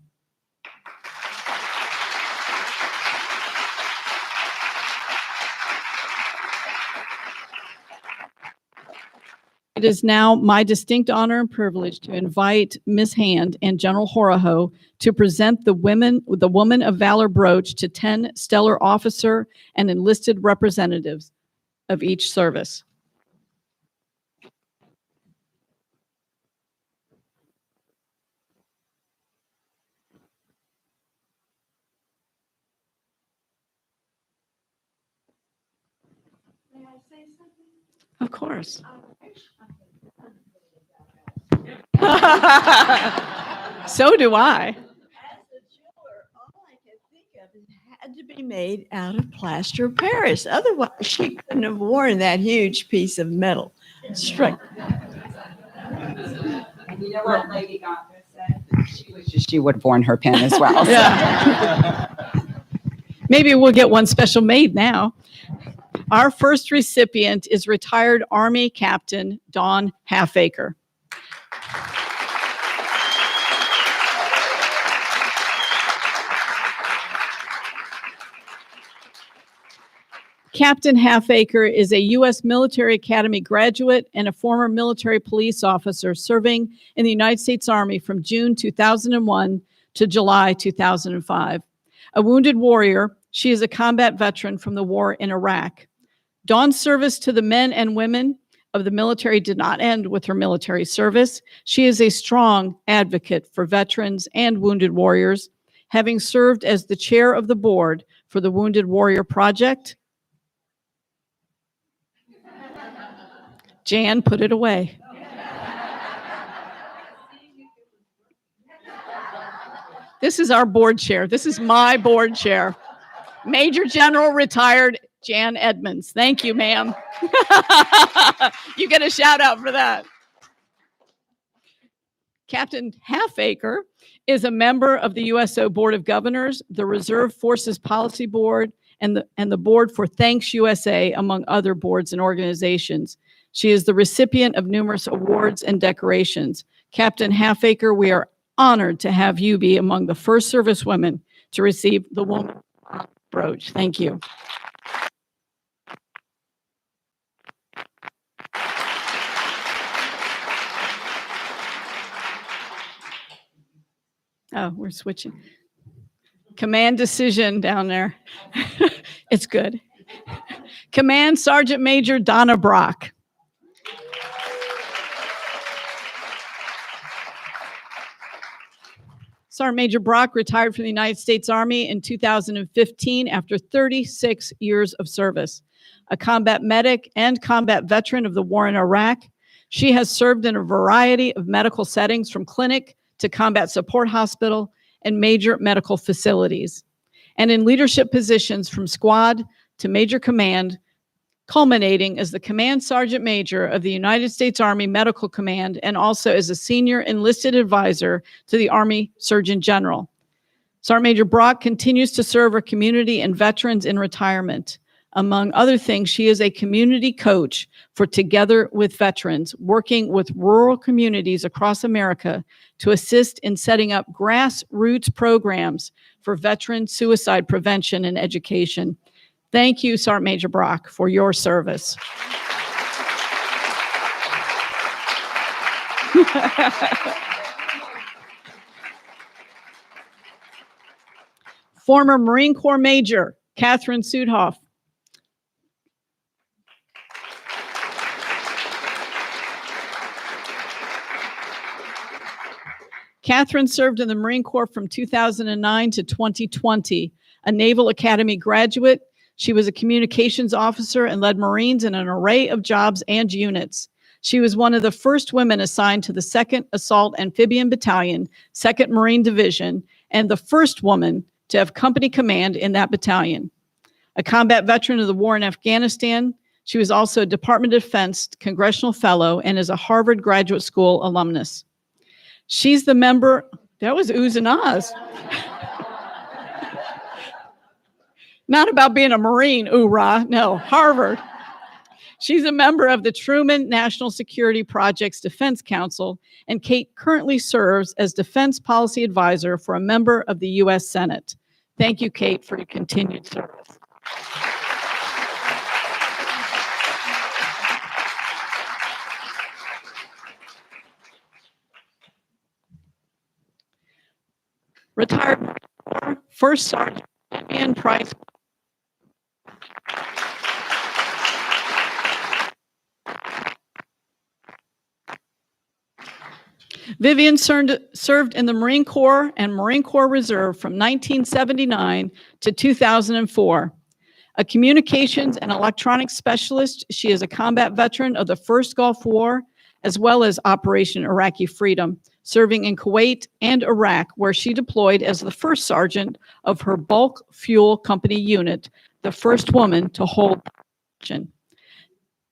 It is now my distinct honor and privilege to invite Ms. Hand and General Horaho to present the Woman of Valor brooch to 10 stellar officer and enlisted representatives of each service. May I say something? Of course. So do I. As a jeweler, all I could think of is it had to be made out of plaster of Paris. Otherwise, she couldn't have worn that huge piece of metal. Straight. And you know what Lady Gaga said? She would have worn her pin as well. So. Yeah. Maybe we'll get one special made now. Our first recipient is retired Army Captain Dawn Halfacre. Captain Halfacre is a U.S. Military Academy graduate and a former military police officer serving in the United States Army from June 2001 to July 2005. A wounded warrior, she is a combat veteran from the war in Iraq. Dawn's service to the men and women of the military did not end with her military service. She is a strong advocate for veterans and wounded warriors, having served as the chair of the board for the Wounded Warrior Project. Jan, put it away. This is our board chair. This is my board chair. Major General retired Jan Edmonds. Thank you, ma'am. You get a shout out for that. Captain Halfacre is a member of the USO Board of Governors, the Reserve Forces Policy Board, and the Board for Thanks USA, among other boards and organizations. She is the recipient of numerous awards and decorations. Captain Halfacre, we are honored to have you be among the first servicewomen to receive the Woman brooch. Thank you. Oh, we're switching. Command decision down there. It's good. Command Sergeant Major Donna Brock. Sergeant Major Brock retired from the United States Army in 2015 after 36 years of service. A combat medic and combat veteran of the war in Iraq, she has served in a variety of medical settings from clinic to combat support hospital and major medical facilities, and in leadership positions from squad to major command culminating as the Command Sergeant Major of the United States Army Medical Command and also as a senior enlisted advisor to the Army Surgeon General. Sergeant Major Brock continues to serve our community and veterans in retirement. Among other things, she is a community coach for Together with Veterans, working with rural communities across America to assist in setting up grassroots programs for veteran suicide prevention and education. Thank you, Sergeant Major Brock, for your service. Former Marine Corps Major Catherine Soudhoff. Catherine served in the Marine Corps from 2009 to 2020, a Naval Academy graduate. She was a communications officer and led Marines in an array of jobs and units. She was one of the first women assigned to the 2nd Assault Amphibian Battalion, 2nd Marine Division, and the first woman to have company command in that battalion. A combat veteran of the war in Afghanistan, she was also a Department of Defense Congressional Fellow and is a Harvard Graduate School alumnus. She's the member, that was oohs and ahs. Not about being a Marine, ooh-rah, no, Harvard. She's a member of the Truman National Security Project's Defense Council, and Kate currently serves as Defense Policy Advisor for a member of the U.S. Senate. Thank you, Kate, for your continued service. Retired First Sergeant Vivian Price. Vivian served in the Marine Corps and Marine Corps Reserve from 1979 to 2004. A communications and electronics specialist, she is a combat veteran of the First Gulf War, as well as Operation Iraqi Freedom, serving in Kuwait and Iraq, where she deployed as the first sergeant of her bulk fuel company unit, the first woman to hold that position.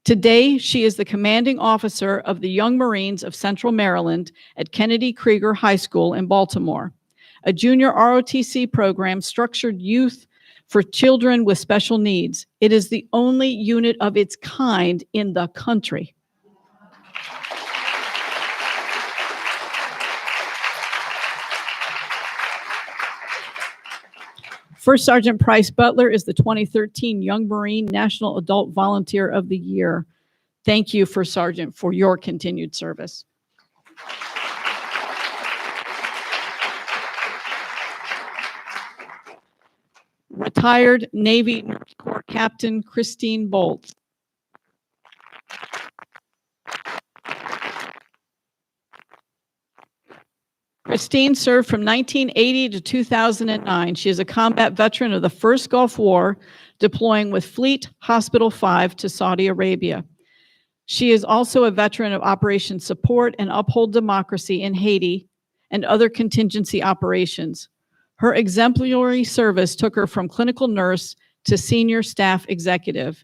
Today, she is the commanding officer of the Young Marines of Central Maryland at Kennedy Krieger High School in Baltimore, a junior ROTC program structured youth for children with special needs. It is the only unit of its kind in the country. First Sergeant Price Butler is the 2013 Young Marine National Adult Volunteer of the Year. Thank you, First Sergeant, for your continued service. Retired Navy Nurse Corps Captain Christine Bolts. Christine served from 1980 to 2009. She is a combat veteran of the First Gulf War, deploying with Fleet Hospital 5 to Saudi Arabia. She is also a veteran of Operation Support and Uphold Democracy in Haiti and other contingency operations. Her exemplary service took her from clinical nurse to senior staff executive.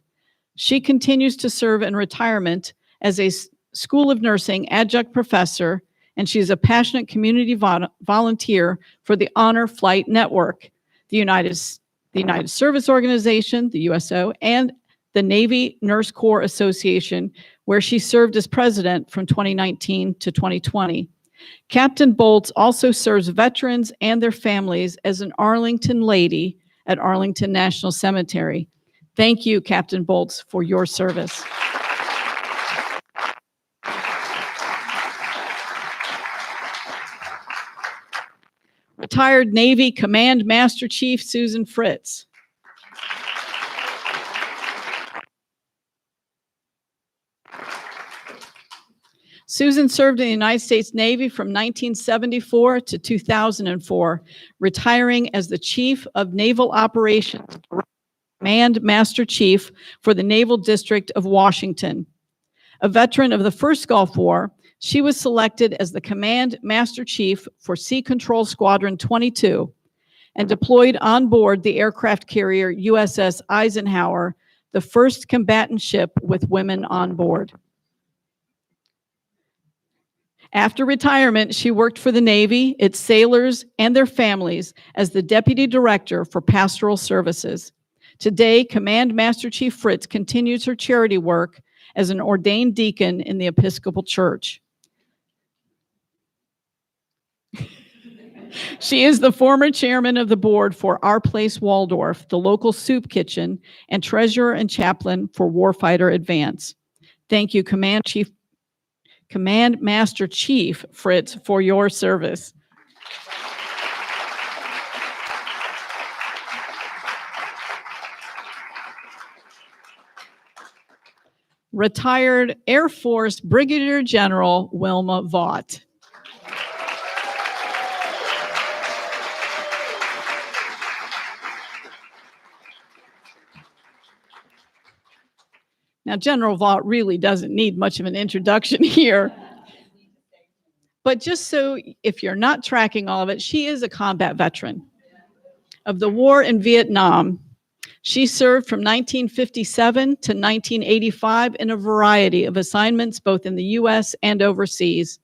She continues to serve in retirement as a School of Nursing adjunct professor, and she is a passionate community volunteer for the Honor Flight Network, the United Service Organization, the USO, and the Navy Nurse Corps Association, where she served as president from 2019 to 2020. Captain Bolts also serves veterans and their families as an Arlington lady at Arlington National Cemetery. Thank you, Captain Bolts, for your service. Retired Navy Command Master Chief Susan Fritz. Susan served in the United States Navy from 1974 to 2004, retiring as the Chief of Naval Operations, Command Master Chief for the Naval District of Washington. A veteran of the First Gulf War, she was selected as the Command Master Chief for Sea Control Squadron 22 and deployed on board the aircraft carrier USS Eisenhower, the first combatant ship with women on board. After retirement, she worked for the Navy, its sailors, and their families as the Deputy Director for Pastoral Services. Today, Command Master Chief Fritz continues her charity work as an ordained deacon in the Episcopal Church. She is the former chairman of the board for Our Place Waldorf, the local soup kitchen, and treasurer and chaplain for Warfighter Advance. Thank you, Command Master Chief Fritz, for your service. Retired Air Force Brigadier General Wilma Vaught. Now, General Vaught really doesn't need much of an introduction here. But just so if you're not tracking all of it, she is a combat veteran of the war in Vietnam. She served from 1957 to 1985 in a variety of assignments, both in the U.S. and overseas.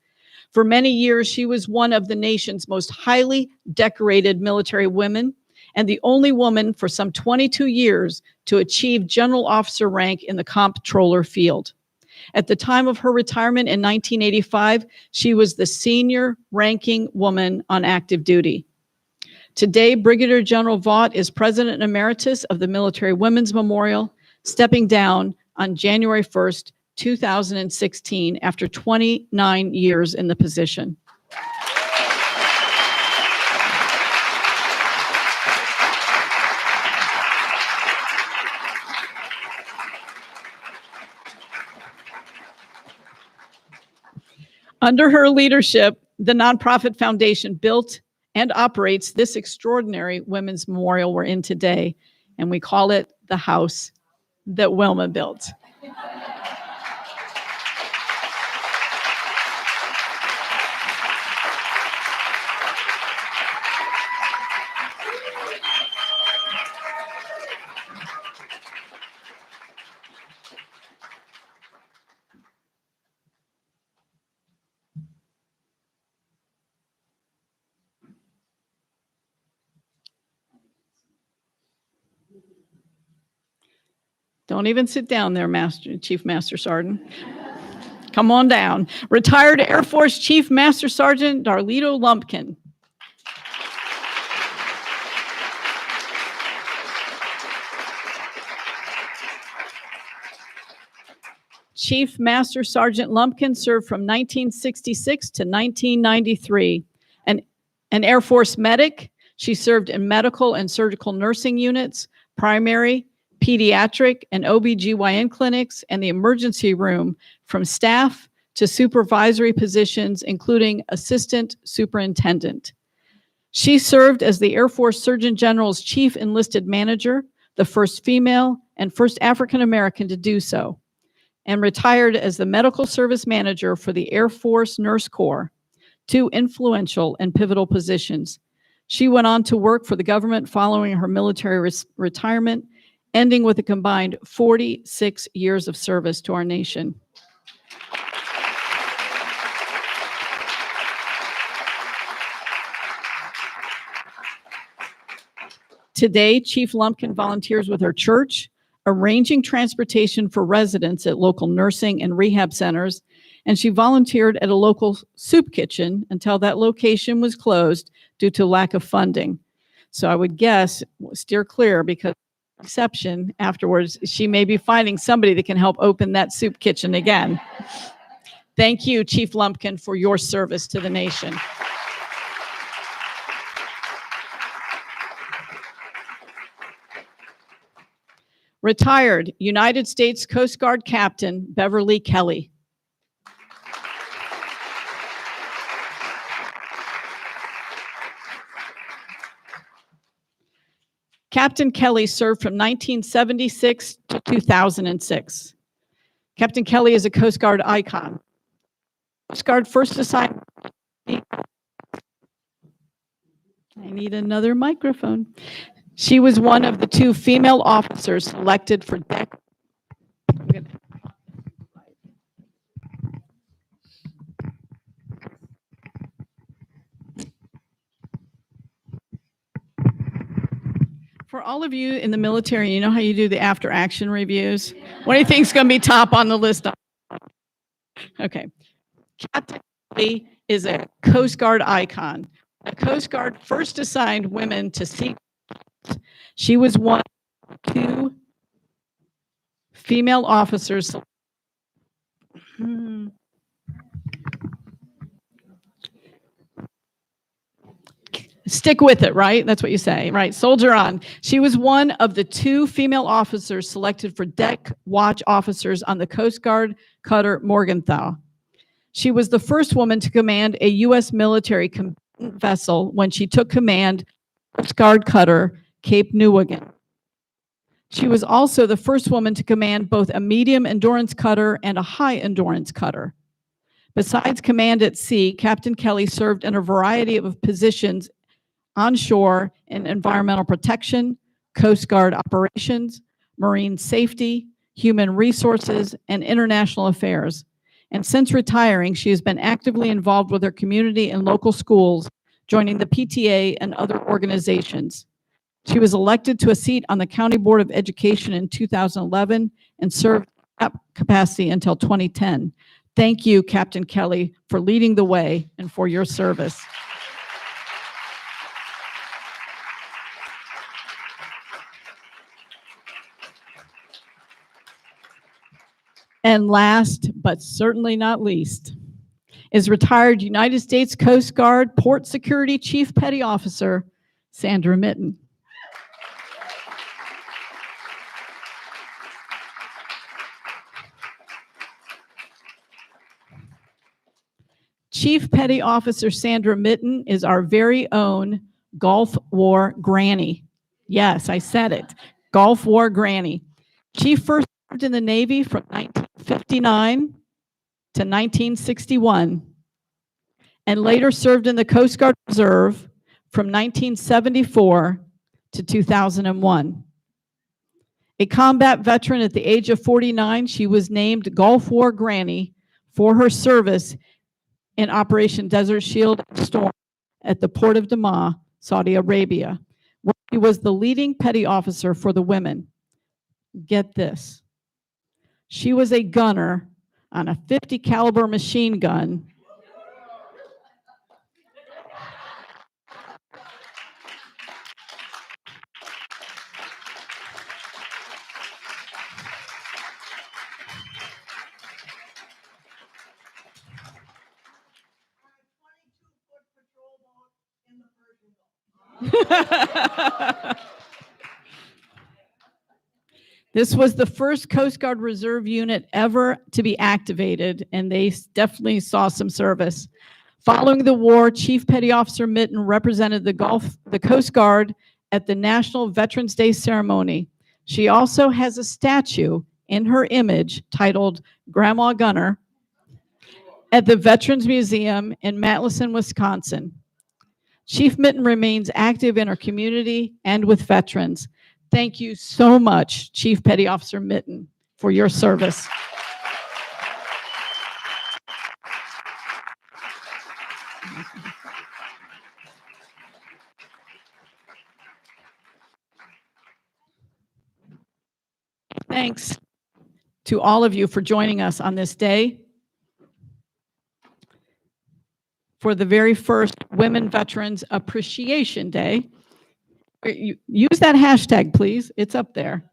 For many years, she was one of the nation's most highly decorated military women and the only woman for some 22 years to achieve general officer rank in the comptroller field. At the time of her retirement in 1985, she was the senior ranking woman on active duty. Today, Brigadier General Vaught is President Emeritus of the Military Women's Memorial, stepping down on January 1st, 2016, after 29 years in the position. Under her leadership, the nonprofit foundation built and operates this extraordinary women's memorial we're in today, and we call it the house that Wilma built. Don't even sit down there, Chief Master Sergeant. Come on down. Retired Air Force Chief Master Sergeant Darlito Lumpkin. Chief Master Sergeant Lumpkin served from 1966 to 1993. An Air Force medic, she served in medical and surgical nursing units, primary, pediatric, and OBGYN clinics, and the emergency room, from staff to supervisory positions, including assistant superintendent. She served as the Air Force Surgeon General's chief enlisted manager, the first female and first African American to do so, and retired as the medical service manager for the Air Force Nurse Corps, two influential and pivotal positions. She went on to work for the government following her military retirement, ending with a combined 46 years of service to our nation. Today, Chief Lumpkin volunteers with her church, arranging transportation for residents at local nursing and rehab centers, and she volunteered at a local soup kitchen until that location was closed due to lack of funding. So I would guess, steer clear, because exception afterwards, she may be finding somebody that can help open that soup kitchen again. Thank you, Chief Lumpkin, for your service to the nation. Retired United States Coast Guard Captain Beverly Kelly. Captain Kelly served from 1976 to 2006. Captain Kelly is a Coast Guard icon. Coast Guard first assigned. I need another microphone. She was one of the two female officers selected for For all of you in the military, you know how you do the after action reviews? What do you think's going to be top on the list? Okay. Captain Kelly is a Coast Guard icon. The Coast Guard first assigned women to sea. She was one of 2 female officers. Stick with it, right? That's what you say, right? Soldier on. She was one of the 2 female officers selected for deck watch officers on the Coast Guard cutter Morgenthau. She was the first woman to command a U.S. military combatant vessel when she took command of Coast Guard cutter Cape Newigin. She was also the first woman to command both a medium endurance cutter and a high endurance cutter. Besides command at sea, Captain Kelly served in a variety of positions on shore in environmental protection, Coast Guard operations, marine safety, human resources, and international affairs. And since retiring, she has been actively involved with her community and local schools, joining the PTA and other organizations. She was elected to a seat on the County Board of Education in 2011 and served at capacity until 2010. Thank you, Captain Kelly, for leading the way and for your service. And last, but certainly not least, is retired United States Coast Guard Port Security Chief Petty Officer, Sandra Mitten. Chief Petty Officer Sandra Mitten is our very own Gulf War granny. Yes, I said it. Gulf War granny. She first served in the Navy from 1959 to 1961, and later served in the Coast Guard Reserve from 1974 to 2001. A combat veteran at the age of 49, she was named Gulf War Granny for her service in Operation Desert Shield and Storm at the Port of Dammam, Saudi Arabia, where she was the leading petty officer for the women. Get this. She was a gunner on a .50 caliber machine gun This was the first Coast Guard Reserve unit ever to be activated, and they definitely saw some service. Following the war, Chief Petty Officer Mitten represented the Coast Guard at the National Veterans Day ceremony. She also has a statue in her image titled Grandma Gunner at the Veterans Museum in Madison, Wisconsin. Chief Mitten remains active in her community and with veterans. Thank you so much, Chief Petty Officer Mitten, for your service. Thanks to all of you for joining us on this day for the very first Women Veterans Appreciation Day. Use that hashtag, please. It's up there.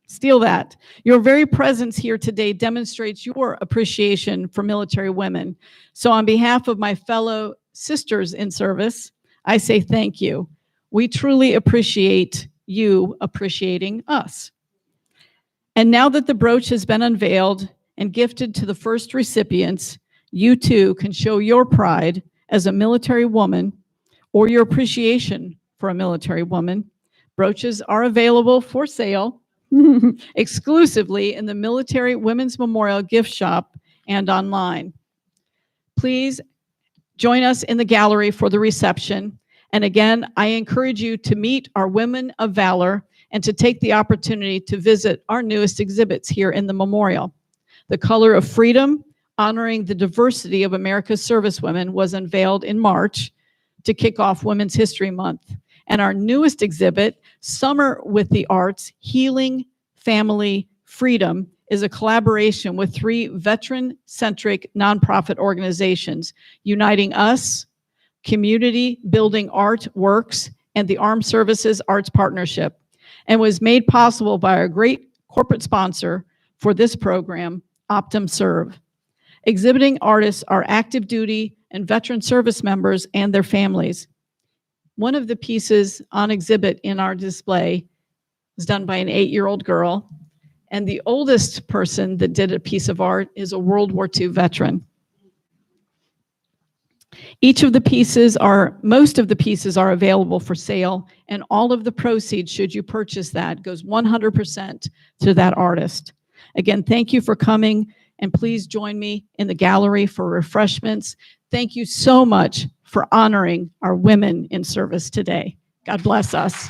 Steal that. Your very presence here today demonstrates your appreciation for military women. So on behalf of my fellow sisters in service, I say thank you. We truly appreciate you appreciating us. And now that the brooch has been unveiled and gifted to the first recipients, you too can show your pride as a military woman or your appreciation for a military woman. Brooches are available for sale exclusively in the Military Women's Memorial gift shop and online. Please join us in the gallery for the reception. And again, I encourage you to meet our Women of Valor and to take the opportunity to visit our newest exhibits here in the memorial. The Color of Freedom, honoring the diversity of America's servicewomen, was unveiled in March to kick off Women's History Month. And our newest exhibit, Summer with the Arts, Healing, Family, Freedom, is a collaboration with 3 veteran-centric nonprofit organizations, Uniting Us, Community Building Art Works, and the Armed Services Arts Partnership, and was made possible by our great corporate sponsor for this program, Optum Serve. Exhibiting artists are active duty and veteran service members and their families. One of the pieces on exhibit in our display was done by an 8-year-old girl, and the oldest person that did a piece of art is a World War II veteran. Most of the pieces are available for sale, and all of the proceeds, should you purchase that, goes 100% to that artist. Again, thank you for coming, and please join me in the gallery for refreshments. Thank you so much for honoring our women in service today. God bless us.